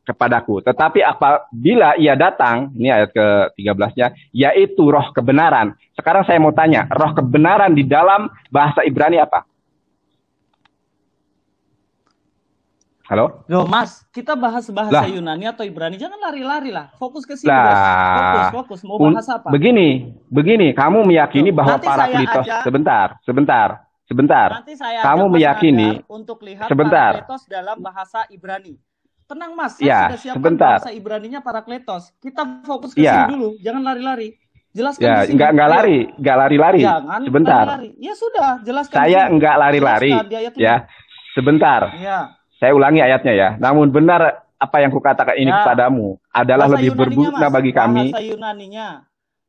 kepadaku. Tetapi apabila ia datang, ini ayat ke-13-nya, yaitu roh kebenaran. Sekarang saya mau tanya, roh kebenaran di dalam bahasa Ibrani apa? Halo? Loh Mas, kita bahas bahasa Yunani atau Ibrani. Jangan lari-lari lah. Fokus ke sini. Fokus. Mau bahas apa? Begini. Kamu meyakini bahwa Parakletos... Sebentar. Nanti saya kamu meyakini untuk lihat Parakletos dalam bahasa Ibrani. Tenang Mas, ya, saya sudah siapkan sebentar. Bahasa Ibraninya Parakletos. Kita fokus ke sini dulu, jangan lari-lari. Jelaskan ya, di sini. Enggak lari-lari. Jangan sebentar. lari-lari. Ya sudah, jelaskan. Saya enggak lari-lari. Ya, sebentar. Ya. Saya ulangi ayatnya ya. Namun benar apa yang kukatakan ini kepadamu adalah bahasa lebih berguna bagi kami. Bahasa Yunaninya.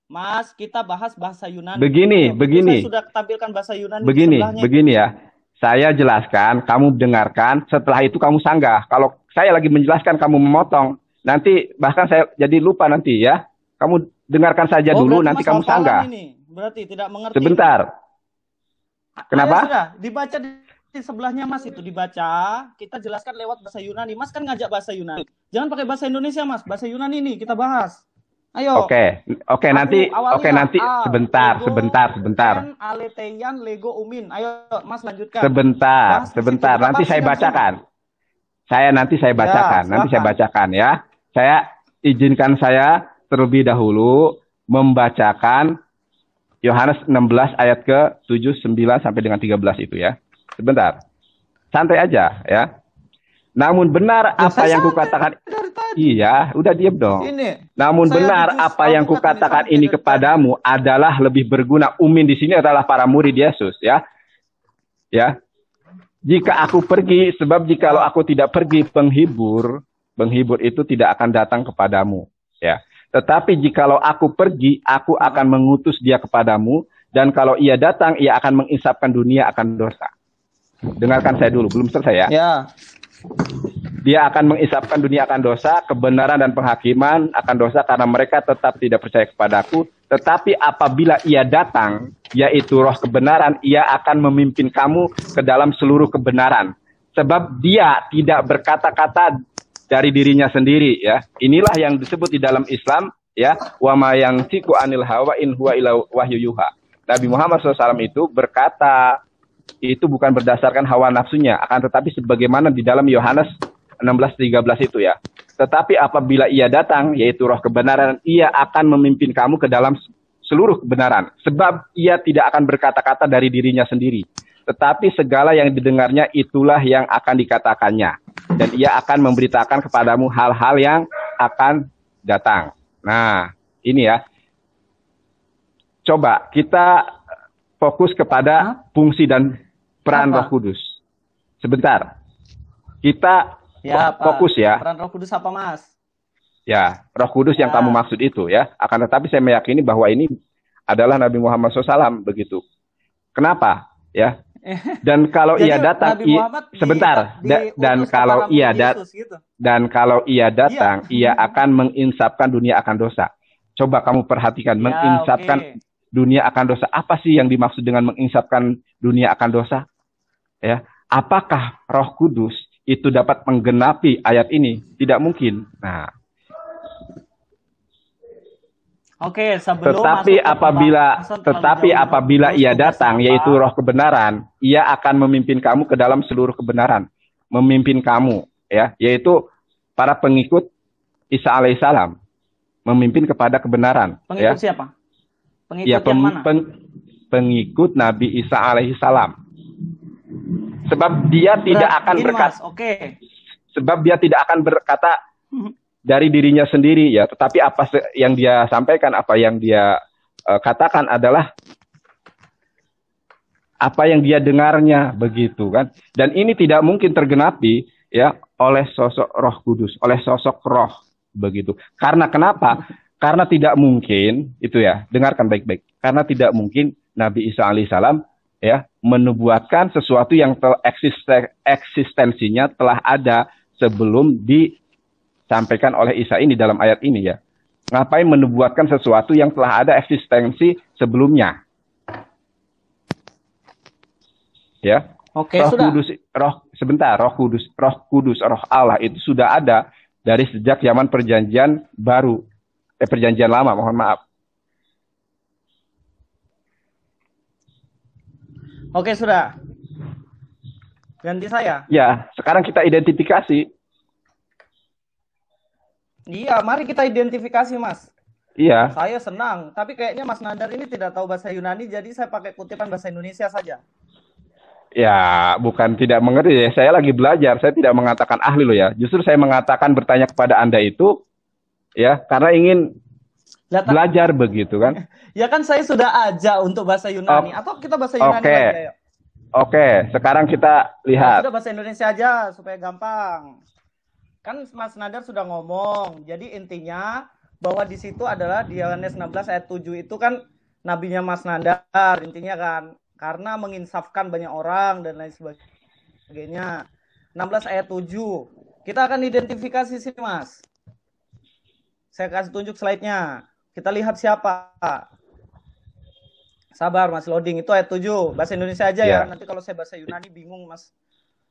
Mas, kita bahas bahasa Yunani. Begini. Saya sudah tampilkan bahasa Yunani. Begini ya. Saya jelaskan, kamu dengarkan, setelah itu kamu sanggah. Kalau saya lagi menjelaskan, kamu memotong. Nanti bahkan saya jadi lupa nanti ya. Kamu dengarkan saja dulu, nanti kamu sanggah. Ini. Berarti tidak mengerti. Sebentar. Kenapa? Sudah, dibaca di sebelahnya Mas itu dibaca. Kita jelaskan lewat bahasa Yunani. Mas kan ngajak bahasa Yunani. Jangan pakai bahasa Indonesia Mas. Bahasa Yunani nih kita bahas. Ayo. Oke, nanti sebentar. Alethean lego umin. Ayo Mas lanjutkan. Sebentar. Nanti saya bacakan. Nanti saya bacakan ya. Saya izinkan saya terlebih dahulu membacakan Yohanes 16 ayat ke-7, 9 sampai dengan 13 itu ya. Sebentar. Santai aja ya. Namun benar apa yang kukatakan. Iya, udah diam dong. Namun benar apa yang kukatakan ini kepadamu adalah lebih berguna. Umin di sini adalah para murid Yesus ya. Ya. Jika aku pergi, sebab jikalau aku tidak pergi, penghibur itu tidak akan datang kepadamu ya. Tetapi jikalau aku pergi, aku akan mengutus dia kepadamu, dan kalau ia datang, ia akan menginsafkan dunia akan dosa. Dengarkan saya dulu, belum selesai ya. Ya. Dia akan mengisapkan dunia akan dosa, kebenaran dan penghakiman akan dosa karena mereka tetap tidak percaya kepadaku. Tetapi apabila ia datang, yaitu roh kebenaran, ia akan memimpin kamu ke dalam seluruh kebenaran. Sebab dia tidak berkata-kata dari dirinya sendiri ya. Inilah yang disebut di dalam Islam ya, wa ma yantiqu anil hawa in huwa illa wahyu yuha. Nabi Muhammad SAW itu berkata itu bukan berdasarkan hawa nafsunya, akan tetapi sebagaimana di dalam Yohanes 16:13 itu ya. Tetapi apabila ia datang, yaitu roh kebenaran, ia akan memimpin kamu ke dalam seluruh kebenaran. Sebab ia tidak akan berkata-kata dari dirinya sendiri. Tetapi segala yang didengarnya itulah yang akan dikatakannya. Dan ia akan memberitakan kepadamu hal-hal yang akan datang. Nah, ini ya. Coba kita fokus kepada fungsi dan peran Roh Kudus. Sebentar. Kita fokus ya. Peran Roh Kudus apa, Mas? Ya, Roh Kudus yang kamu maksud itu ya. Akan tetapi saya meyakini bahwa ini adalah Nabi Muhammad SAW begitu. Kenapa? Ya. Dan kalau ia datang, sebentar. Dan kalau ia datang, ia akan menginsafkan dunia akan dosa. Coba kamu perhatikan, menginsafkan dunia akan dosa. Apa sih yang dimaksud dengan menginsafkan dunia akan dosa? Ya, apakah Roh Kudus itu dapat menggenapi ayat ini? Tidak mungkin. Nah, tetapi apabila ia datang, yaitu Roh kebenaran, ia akan memimpin kamu ke dalam seluruh kebenaran. Memimpin kamu, ya, yaitu para pengikut Isa alaihissalam, memimpin kepada kebenaran. Pengikut ya. Siapa? Pengikut yang mana? Pengikut Nabi Isa alaihissalam. Sebab dia tidak akan berkata. Sebab dia tidak akan berkata dari dirinya sendiri ya, tetapi apa yang dia sampaikan, apa yang dia katakan adalah apa yang dia dengarnya, begitu kan. Dan ini tidak mungkin tergenapi ya oleh sosok Roh Kudus, oleh sosok Roh, begitu. Karena kenapa? Karena tidak mungkin itu ya, dengarkan baik-baik. Karena tidak mungkin Nabi Isa alaihissalam ya menubuatkan sesuatu yang eksistensinya telah ada sebelum disampaikan oleh Isa ini dalam ayat ini ya. Ngapain menubuatkan sesuatu yang telah ada eksistensi sebelumnya? Ya. Oke, Roh sudah. Kudus, Roh Kudus, Roh Allah itu sudah ada dari sejak zaman perjanjian baru, perjanjian lama, mohon maaf. Oke, sudah. Ganti saya. Ya, sekarang kita identifikasi. Iya, mari kita identifikasi, Mas. Iya. Saya senang, tapi kayaknya Mas Nandar ini tidak tahu bahasa Yunani, jadi saya pakai kutipan bahasa Indonesia saja. Ya, bukan tidak mengerti ya. Saya lagi belajar, saya tidak mengatakan ahli loh ya. Justru saya mengatakan bertanya kepada Anda itu, ya, karena ingin belajar begitu kan. Ya kan saya sudah ajak untuk bahasa Yunani. Atau kita bahasa Yunani aja ya. Oke, sekarang kita lihat. Sudah bahasa Indonesia aja supaya gampang. Kan Mas Nandar sudah ngomong. Jadi intinya bahwa di situ adalah di Yohanes 16 ayat 7 itu kan nabinya Mas Nandar intinya kan. Karena menginsafkan banyak orang dan lain sebagainya. 16 ayat 7. Kita akan identifikasi sini, Mas. Saya kasih tunjuk slide-nya. Kita lihat siapa. Sabar, Mas, loading. Itu ayat 7. Bahasa Indonesia aja ya. Nanti kalau saya bahasa Yunani bingung, Mas.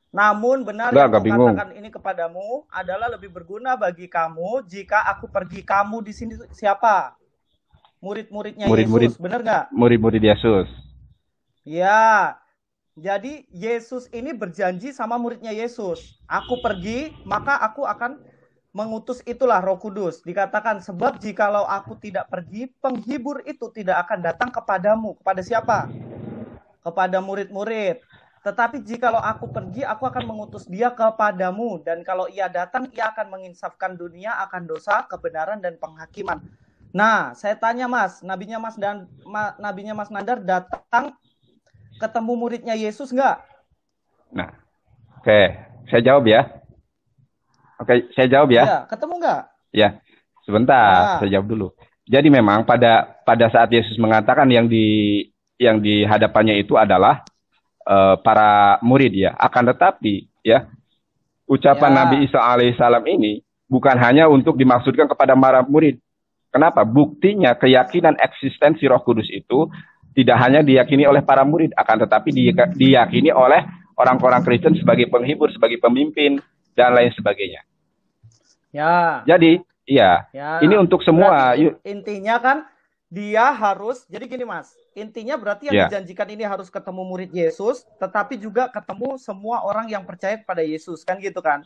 Namun benar yang aku katakan ini kepadamu adalah lebih berguna bagi kamu jika aku pergi. Kamu di sini siapa? Murid-muridnya Yesus. Benar nggak? Murid-murid Yesus. Ya. Jadi Yesus ini berjanji sama muridnya Yesus. Aku pergi, maka aku akan mengutus itulah Roh Kudus. Dikatakan sebab jikalau aku tidak pergi, penghibur itu tidak akan datang kepadamu. Kepada siapa? Kepada murid-murid. Tetapi jikalau aku pergi, aku akan mengutus dia kepadamu. Dan kalau ia datang, ia akan menginsafkan dunia akan dosa, kebenaran, dan penghakiman. Nah, saya tanya Mas, nabinya Mas Nandar datang ketemu muridnya Yesus nggak? Nah, oke. Saya jawab ya. Oke, saya jawab ya. Ya, ketemu nggak? Ya, sebentar, saya jawab dulu. Jadi memang pada saat Yesus mengatakan yang di hadapannya itu adalah para murid ya. Akan tetapi ya, ucapan Nabi Isa alaihissalam ini bukan hanya untuk dimaksudkan kepada para murid. Kenapa? Buktinya keyakinan eksistensi Roh Kudus itu tidak hanya diyakini oleh para murid, akan tetapi diyakini oleh orang-orang Kristen sebagai penghibur, sebagai pemimpin, dan lain sebagainya. Ya. Jadi, iya. Ya. Ini untuk semua. Intinya kan, Dia harus, jadi gini Mas, intinya berarti yang Ya, dijanjikan ini harus ketemu murid Yesus, tetapi juga ketemu semua orang yang percaya kepada Yesus, kan gitu kan.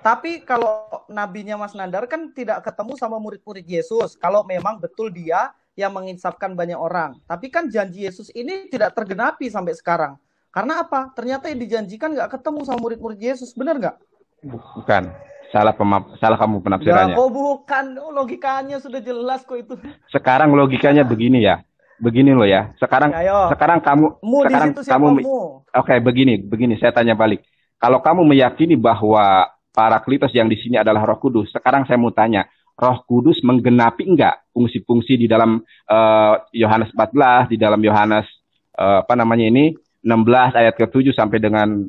Tapi kalau nabinya Mas Nandar kan tidak ketemu sama murid-murid Yesus, kalau memang betul dia yang menginsafkan banyak orang. Tapi kan janji Yesus ini tidak tergenapi sampai sekarang. Karena apa? Ternyata yang dijanjikan nggak ketemu sama murid-murid Yesus, benar nggak? bukan. Salah kamu Nggak, penafsirannya. kok bukan. Oh, logikanya sudah jelas kok itu. Sekarang logikanya begini ya. Begini loh ya. Sekarang Ya, ayo. sekarang kamu Mu di sekarang situ kamu siapa mu? oke, begini saya tanya balik. Kalau kamu meyakini bahwa Parakletos yang di sini adalah Roh Kudus, sekarang saya mau tanya, Roh Kudus menggenapi enggak fungsi-fungsi di dalam Yohanes 14, di dalam Yohanes apa namanya ini 16 ayat ke-7 sampai dengan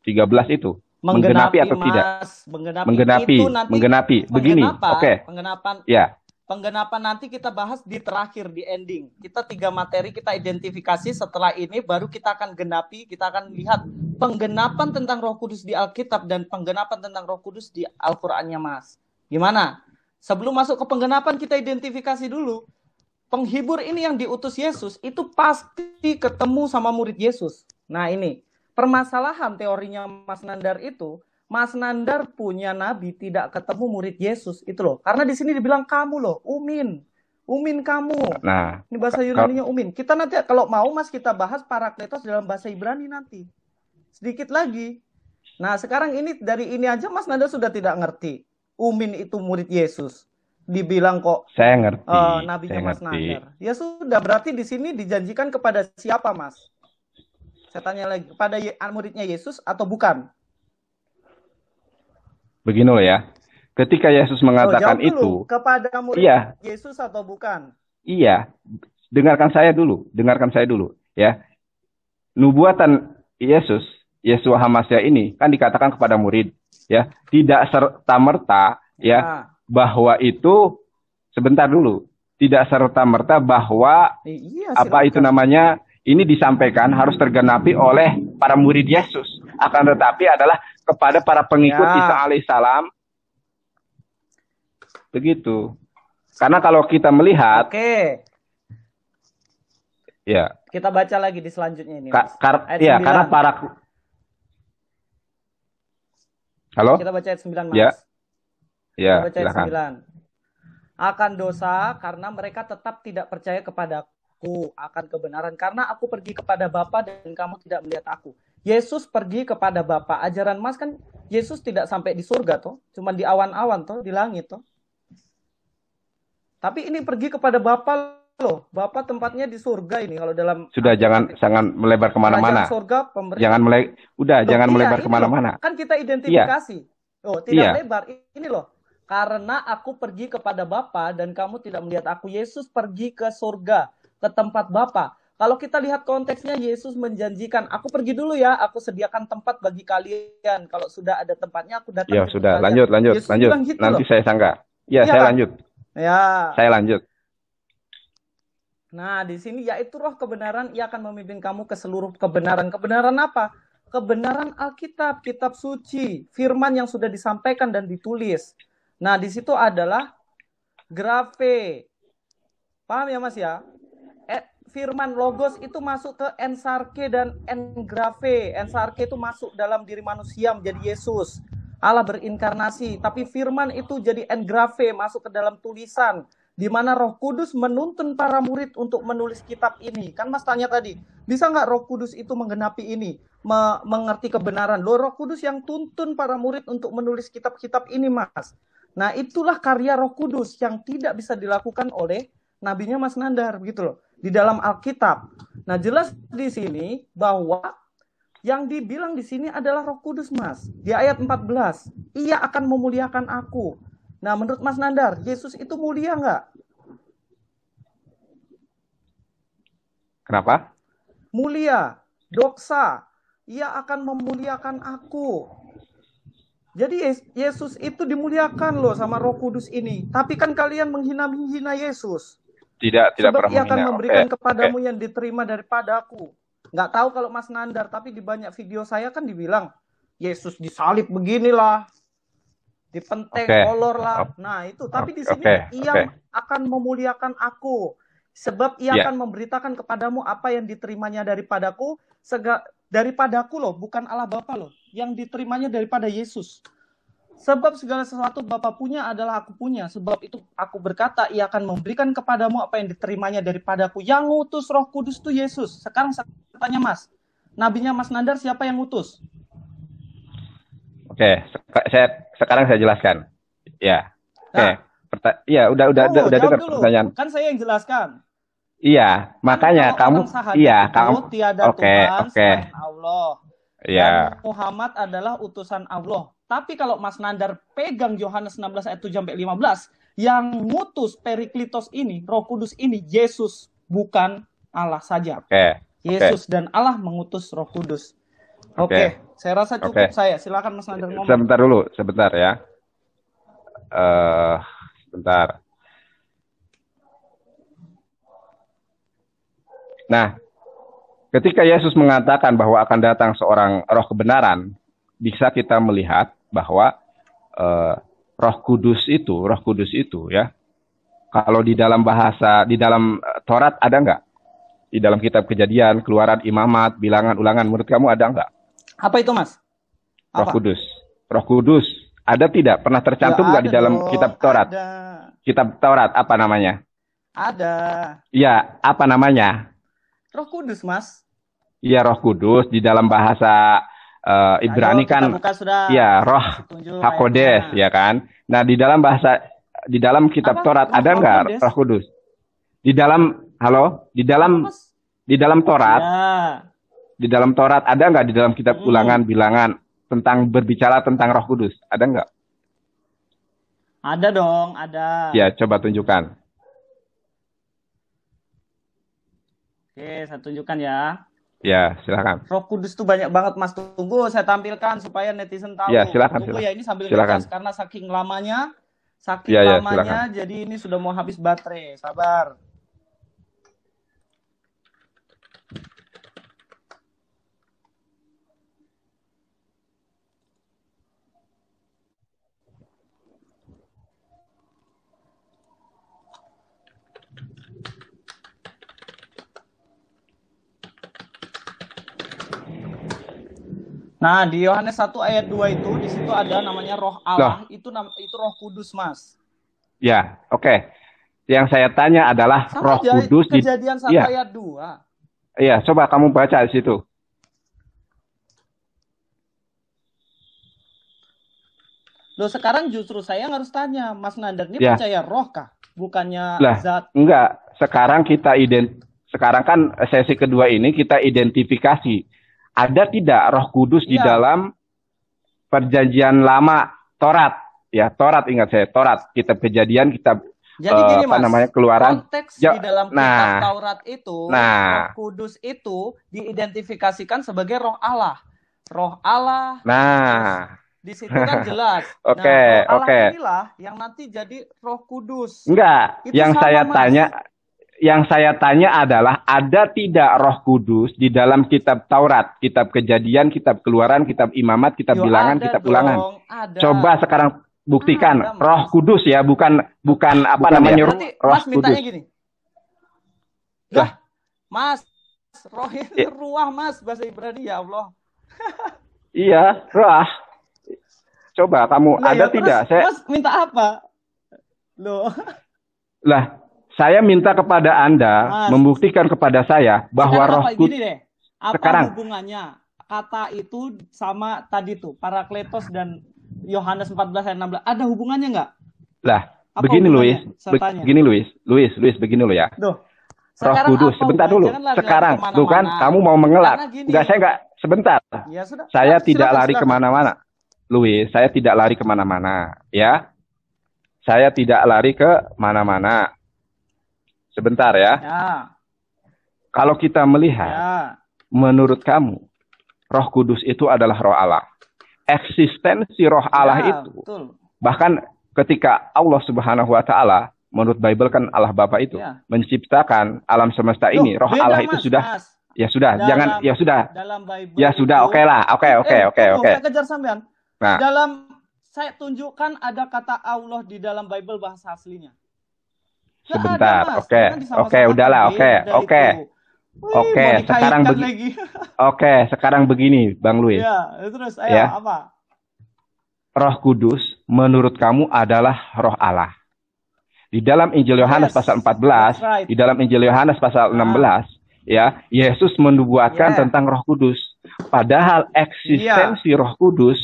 13 itu? Menggenapi atau tidak? Mas, menggenapi Menggenapi, itu nanti menggenapi. Begini, oke. penggenapan Ya, penggenapan nanti kita bahas di terakhir di ending. Kita 3 materi kita identifikasi, setelah ini baru kita akan genapi, kita akan lihat penggenapan tentang Roh Kudus di Alkitab dan penggenapan tentang Roh Kudus di Al-Qur'annya, Mas. Gimana? Sebelum masuk ke penggenapan kita identifikasi dulu. Penghibur ini yang diutus Yesus itu pasti ketemu sama murid Yesus. Nah, ini permasalahan teorinya Mas Nandar itu, Mas Nandar punya nabi tidak ketemu murid Yesus itu loh. Karena di sini dibilang kamu loh, Umin. Umin kamu. nah, Ini bahasa Yunaninya Umin. Kita nanti kalau mau Mas kita bahas Parakletos dalam bahasa Ibrani nanti. Sedikit lagi. Nah, sekarang ini dari ini aja Mas Nandar sudah tidak ngerti. Umin itu murid Yesus. Dibilang kok saya ngerti, nabinya saya Mas ngerti. Nandar. Ya sudah, berarti di sini dijanjikan kepada siapa, Mas? Saya tanya lagi, kepada muridnya Yesus atau bukan? Begini loh ya. Ketika Yesus mengatakan jawab dulu, itu, kepada murid iya, Yesus atau bukan? iya. Dengarkan saya dulu, ya. Nubuatan Yesua Hamasya ini kan dikatakan kepada murid, ya. Tidak serta-merta, ya, bahwa itu sebentar dulu. Tidak serta-merta bahwa apa itu namanya ini disampaikan harus tergenapi oleh para murid Yesus. Akan tetapi adalah kepada para pengikut Isa alaihissalam. Begitu. Karena kalau kita melihat, ya. Kita baca lagi di selanjutnya ini. Ya, karena para Halo? Kita baca ayat 9, Mas. Ya. Ya, kita baca ayat 9. Akan dosa karena mereka tetap tidak percaya kepadaku, akan kebenaran karena aku pergi kepada Bapa dan kamu tidak melihat aku. Yesus pergi kepada Bapa. Ajaran Mas kan Yesus tidak sampai di surga toh, cuma di awan-awan toh, di langit toh. Tapi ini pergi kepada Bapa loh. Bapa tempatnya di surga ini kalau dalam sudah jangan melebar kemana-mana. Surga, jangan melebar kemana-mana. Kan kita identifikasi. Tidak lebar. Ini loh. Karena aku pergi kepada Bapa dan kamu tidak melihat aku. Yesus pergi ke surga, ke tempat Bapa. Kalau kita lihat konteksnya, Yesus menjanjikan, aku pergi dulu ya, aku sediakan tempat bagi kalian. Kalau sudah ada tempatnya, aku datang. Ya sudah, lanjut. Gitu nanti loh. Saya sanggah. Ya, saya lanjut. Ya. Saya lanjut. Nah, di sini yaitu roh kebenaran, ia akan memimpin kamu ke seluruh kebenaran. Kebenaran apa? Kebenaran Alkitab, kitab suci, firman yang sudah disampaikan dan ditulis. Nah, di situ adalah grafe. Paham ya, Mas ya? Firman logos itu masuk ke ensarke dan engrafe. Ensarke itu masuk dalam diri manusia menjadi Yesus. Allah berinkarnasi. Tapi firman itu jadi engrafe, masuk ke dalam tulisan. Di mana Roh Kudus menuntun para murid untuk menulis kitab ini. Kan Mas tanya tadi, bisa nggak Roh Kudus itu menggenapi ini? Mengerti kebenaran. Roh Kudus yang tuntun para murid untuk menulis kitab-kitab ini, Mas. Nah, itulah karya Roh Kudus yang tidak bisa dilakukan oleh nabinya Mas Nandar, begitu loh. Di dalam Alkitab. Nah, jelas di sini bahwa yang dibilang di sini adalah Roh Kudus, Mas. Di ayat 14, ia akan memuliakan aku. Nah, menurut Mas Nandar, Yesus itu mulia nggak? Kenapa? Mulia, doksa. Ia akan memuliakan aku. Jadi Yesus itu dimuliakan loh sama Roh Kudus ini. Tapi kan kalian menghina Yesus. Tidak sebab pernah ia akan memberikan kepadamu yang diterima daripadaku. Nggak tahu kalau Mas Nandar, tapi di banyak video saya kan dibilang, Yesus disalib beginilah. Dipenteng kolor lah. Nah, itu. Tapi di sini ia akan memuliakan aku. Sebab ia akan memberitakan kepadamu apa yang diterimanya daripadaku, daripadaku loh, bukan Allah Bapa loh, yang diterimanya daripada Yesus. Sebab segala sesuatu Bapa punya adalah aku punya. Sebab itu aku berkata, ia akan memberikan kepadamu apa yang diterimanya daripadaku. Yang ngutus Roh Kudus itu Yesus. Sekarang saya tanya Mas, nabinya Mas Nandar siapa yang ngutus? Oke, sekarang saya jelaskan. Ya. Oke. Iya, udah dengar pertanyaan. Kan saya yang jelaskan. Iya, makanya kamu tiada Tuhan selain Allah. Iya. Dan Muhammad adalah utusan Allah. Tapi kalau Mas Nandar pegang Yohanes 16 ayat 7 sampai 15, yang ngutus Periklitos ini, Roh Kudus ini Yesus, bukan Allah saja. Yesus dan Allah mengutus Roh Kudus. Oke, saya rasa cukup saya. Silakan Mas Nandar ngomong. Sebentar ya. Sebentar. Nah, ketika Yesus mengatakan bahwa akan datang seorang roh kebenaran, bisa kita melihat bahwa Roh Kudus itu ya, kalau di dalam bahasa, di dalam Taurat ada nggak? Di dalam kitab Kejadian, Keluaran, Imamat, Bilangan, Ulangan, menurut kamu ada nggak? Apa itu, Mas? Roh Kudus. Ada tidak? Pernah tercantum nggak di dalam kitab Taurat? Ada. Kitab Taurat apa namanya? Ada. Iya, apa namanya? Roh Kudus, Mas. Iya, Roh Kudus. Di dalam bahasa Ibrani kan, ya Roh Hakodes, ya kan? Nah, di dalam kitab Taurat ada nggak Roh Kudus? Di dalam Taurat, di dalam Taurat ada nggak, di dalam kitab Ulangan, Bilangan tentang berbicara tentang Roh Kudus? Ada nggak? Ada dong, ada. Ya, coba tunjukkan. Oke, saya tunjukkan ya. Ya, silakan. Roh Kudus itu banyak banget, Mas. Tunggu saya tampilkan supaya netizen tahu. Ya, silakan. Tunggu ya, ini sambil silakan. karena saking lamanya, silakan. jadi ini sudah mau habis baterai. Sabar. Nah, di Yohanes 1 ayat 2 itu, di situ ada namanya Roh Allah, itu Roh Kudus, Mas. Ya, oke. Yang saya tanya adalah Roh Kudus di Kejadian 1 ayat 2. Iya, coba kamu baca di situ. Loh, sekarang justru saya harus tanya, Mas Nandar ini percaya roh kah? Bukannya zat? Enggak. Sekarang kan sesi kedua ini kita identifikasi. Ada tidak Roh Kudus di dalam Perjanjian Lama Taurat? Ya, Taurat, ingat saya, Taurat, kitab Kejadian, kitab Jadi gini, Mas, Keluaran. Konteks di dalam kitab Taurat itu, Roh Kudus itu diidentifikasikan sebagai Roh Allah. Roh Allah. Di situ kan jelas. Roh Allah inilah yang nanti jadi Roh Kudus. Enggak, itu yang saya tanya adalah, ada tidak Roh Kudus di dalam kitab Taurat, kitab Kejadian, kitab Keluaran, kitab Imamat, kitab Bilangan, kitab Ulangan? Ada. Coba sekarang buktikan. Roh Kudus ya, bukan apa namanya Roh Kudus. Gini. Lah, Mas, roh itu ruah, Mas, bahasa Ibrani, ya Allah. Iya, roh. Coba kamu ada tidak? Mas minta apa? Loh. Lah, saya minta kepada Anda membuktikan kepada saya bahwa Roh Kudus. Apa hubungannya kata itu sama tadi tuh Parakletos dan Yohanes 14 ayat 16? Ada hubungannya nggak? Lah, begini Luis. Begini lo ya. Roh Kudus, sebentar dulu. Sekarang, tuh kan kamu mau mengelak. Saya enggak, sebentar. Ya, sudah. Saya tidak lari kemana-mana. Luis, saya tidak lari kemana-mana. Ya. Saya tidak lari ke mana-mana. Sebentar ya. Kalau kita melihat, menurut kamu, Roh Kudus itu adalah Roh Allah. Eksistensi Roh Allah itu, bahkan ketika Allah Subhanahu Wa Taala, menurut Bible kan Allah Bapa itu menciptakan alam semesta ini, Roh Allah itu sudah, ya sudah, jangan, ya sudah, ya sudah, oke lah, oke. Saya kejar sampean. Nah, dalam saya tunjukkan ada kata Allah di dalam Bible bahasa aslinya. Nggak ada, sebentar. Mas. Oke, Jangan oke, disama-samakan. udahlah, oke, Beda oke, itu. Wih, oke. mau Sekarang dikaitkan lagi. oke, sekarang begini, Bang Luis, Ya, terus ayo ya. apa? Roh Kudus menurut kamu adalah Roh Allah. Di dalam Injil Yohanes Yes, pasal 14, that's right. di dalam Injil Yohanes pasal 16, ya, Yesus menubuatkan Yeah. tentang Roh Kudus. Padahal eksistensi Roh Kudus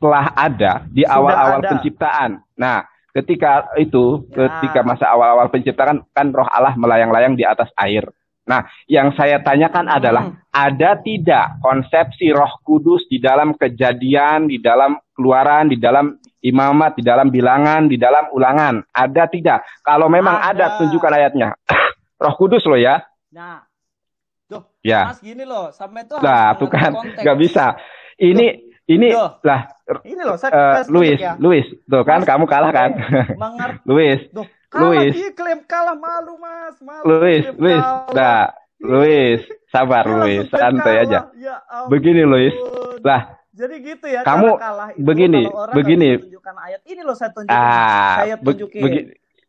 telah ada di Sudah awal-awal ada. penciptaan. Nah, ketika itu, Ya. ketika masa awal-awal penciptaan, kan Roh Allah melayang-layang di atas air. Nah, yang saya tanyakan adalah, ada tidak konsepsi Roh Kudus di dalam Kejadian, di dalam Keluaran, di dalam Imamat, di dalam Bilangan, di dalam Ulangan? Ada tidak? Kalau memang ada, tunjukkan ayatnya. Roh Kudus loh ya. Nah, tuh, Ya. Mas gini loh, sampai itu Nah, harus tuh kan, konteks. nggak bisa. Ini Duh. lah, Ini loh, saya Luis, ya. Luis, tuh kan, Mas, kamu kalah kan? mengerti. Luis, Duh, kalah Luis. dia klaim kalah, malu Mas, malu. Luis, klaim Luis, kalah. nah, Luis, sabar Dia Luis, langsung klaim santai kalah. aja. Ya ampun. Begini Luis, lah, jadi gitu ya, kamu cara kalah itu, begini, kalau orang begini. nggak bisa tunjukkan ayat. Ini loh saya tunjukin, Mas. Saya tunjukin.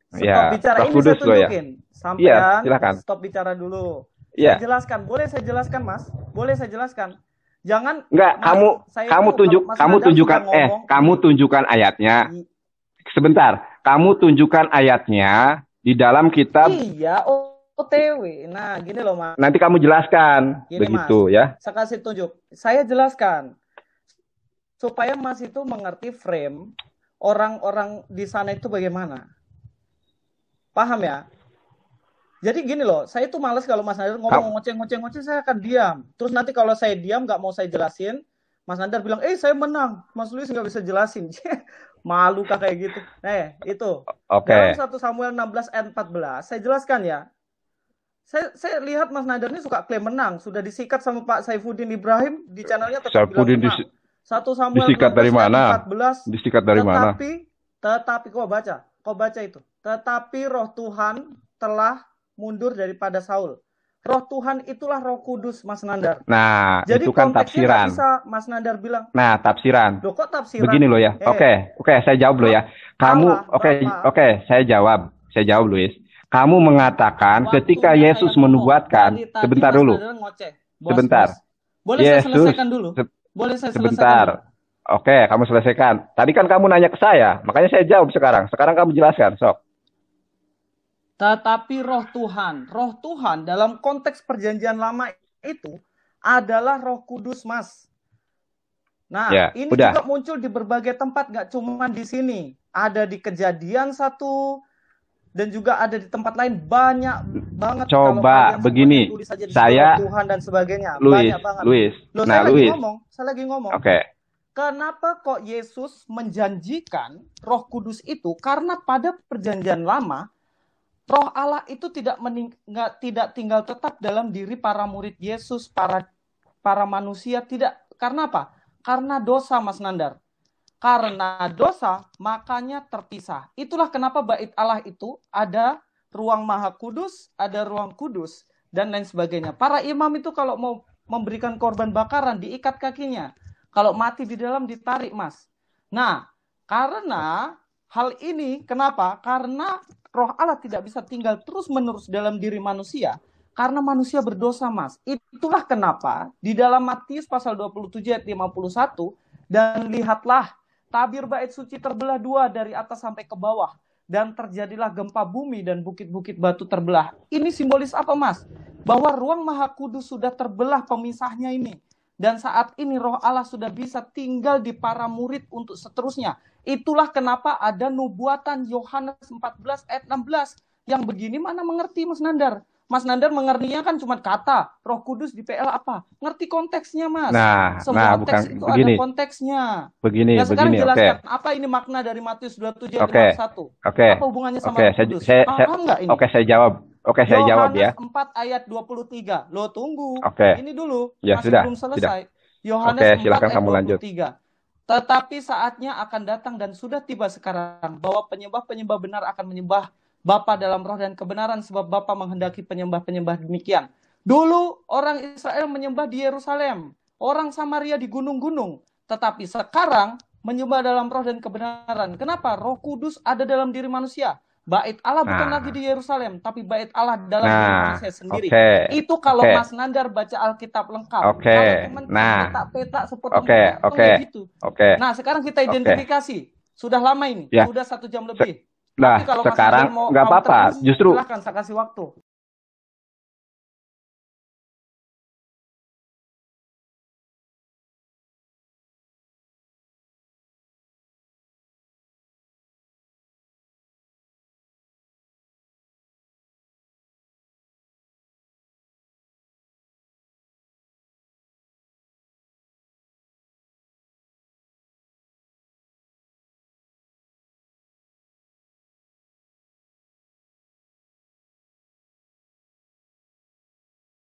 Stop Ya, bicara, Roh ini Kudus saya loh ya. tunjukin. Sampai Iya, kan, silakan. stop bicara dulu. Iya. Saya jelaskan, boleh saya jelaskan Mas? Boleh saya jelaskan? Jangan. Enggak, Mas, saya kamu itu, tunjuk, Mas kamu Nadar tunjukkan, sudah ngomong, kamu tunjukkan ayatnya. Sebentar, kamu tunjukkan ayatnya di dalam kitab. Iya, OTW. Nah, gini loh Mas. Nanti kamu jelaskan, Gini, begitu Mas, ya. saya kasih tunjuk. Saya jelaskan supaya Mas itu mengerti frame orang-orang di sana itu bagaimana. Paham ya? Jadi gini loh, saya itu males kalau Mas Nadar ngomong ngoceh-ngoceh, saya akan diam. Terus nanti kalau saya diam, nggak mau saya jelasin, Mas Nadar bilang, saya menang. Mas Luis nggak bisa jelasin. Malu kah kayak gitu? Itu. Oke. Dalam 1 Samuel 16 ayat 14, saya jelaskan ya. Saya lihat Mas Nadar ini suka klaim menang. Sudah disikat sama Pak Saifuddin Ibrahim di channelnya tetap bilang menang. 1 Samuel disikat dari mana? 14. Disikat dari mana? Tetapi kau baca itu. Tetapi Roh Tuhan telah mundur daripada Saul. Roh Tuhan itulah Roh Kudus, Mas Nandar. Nah, jadi itu kan tafsiran. Bisa Mas Nandar bilang. Nah, tafsiran. Loh, kok tafsiran? Begini loh ya. Oke, saya jawab loh ya. Kamu, oke, saya jawab Luis. Kamu mengatakan ketika Yesus menubuatkan, sebentar dulu. Sebentar. Boleh saya selesaikan dulu? Boleh saya selesaikan sebentar. Dulu? Oke, kamu selesaikan. Tadi kan kamu nanya ke saya, makanya saya jawab sekarang. Sekarang kamu jelaskan, sok. Tetapi Roh Tuhan dalam konteks perjanjian lama itu adalah Roh Kudus, Mas. Nah, ya, ini juga muncul di berbagai tempat, nggak cuma di sini. Ada di Kejadian 1, dan juga ada di tempat lain, banyak banget. Coba begini, saya Tuhan dan sebagainya, Luis, banyak banget. Luis. Loh, nah, saya lagi ngomong. Oke. Kenapa kok Yesus menjanjikan Roh Kudus itu? Karena pada perjanjian lama Roh Allah itu tidak tinggal tetap dalam diri para murid Yesus, para manusia, tidak. Karena apa? Karena dosa, Mas Nandar. Karena dosa, makanya terpisah. Itulah kenapa bait Allah itu ada ruang Maha Kudus, ada ruang kudus, dan lain sebagainya. Para imam itu kalau mau memberikan korban bakaran, diikat kakinya. Kalau mati di dalam, ditarik, Mas. Nah, karena hal ini, kenapa? Karena Roh Allah tidak bisa tinggal terus-menerus dalam diri manusia, karena manusia berdosa, Mas. Itulah kenapa di dalam Matius pasal 27 ayat 51, dan lihatlah, tabir bait suci terbelah 2 dari atas sampai ke bawah, dan terjadilah gempa bumi dan bukit-bukit batu terbelah. Ini simbolis apa, Mas? Bahwa ruang Maha Kudus sudah terbelah pemisahnya ini. Dan saat ini Roh Allah sudah bisa tinggal di para murid untuk seterusnya. Itulah kenapa ada nubuatan Yohanes 14 ayat 16. Yang begini mana mengerti, Mas Nandar? Mas Nandar mengertinya kan cuma kata, Roh Kudus di PL apa? Ngerti konteksnya, Mas. Semua teks itu begini, ada konteksnya. Begini, nah, sekarang jelaskan, apa ini makna dari Matius 27 ayat 51? Apa hubungannya sama Roh Kudus? Paham nggak ini? Saya jawab. Saya jawab ya. Yohanes 4 ayat 23. Lo tunggu. Ini dulu. Ya, masih sudah, belum selesai. Sudah. Yohanes 4 silakan ayat kamu 23. Lanjut. Tetapi saatnya akan datang dan sudah tiba sekarang bahwa penyembah-penyembah benar akan menyembah Bapa dalam roh dan kebenaran, sebab Bapa menghendaki penyembah-penyembah demikian. Dulu orang Israel menyembah di Yerusalem, orang Samaria di gunung-gunung, tetapi sekarang menyembah dalam roh dan kebenaran. Kenapa? Roh Kudus ada dalam diri manusia. Bait Allah bukan Nah, lagi di Yerusalem, tapi bait Allah dalam nah, Indonesia sendiri. oke, Itu kalau oke, Mas Nandar baca Alkitab lengkap. oke. Kalau teman-teman Nah, petak-petak oke, sepotong-potong oke, ya gitu. oke, Nah, sekarang kita oke. identifikasi. Sudah lama ini, Ya, sudah 1 jam lebih. nah Tapi kalau Mas sekarang Nandar mau nggak apa-apa. terus, Justru silahkan saya kasih waktu.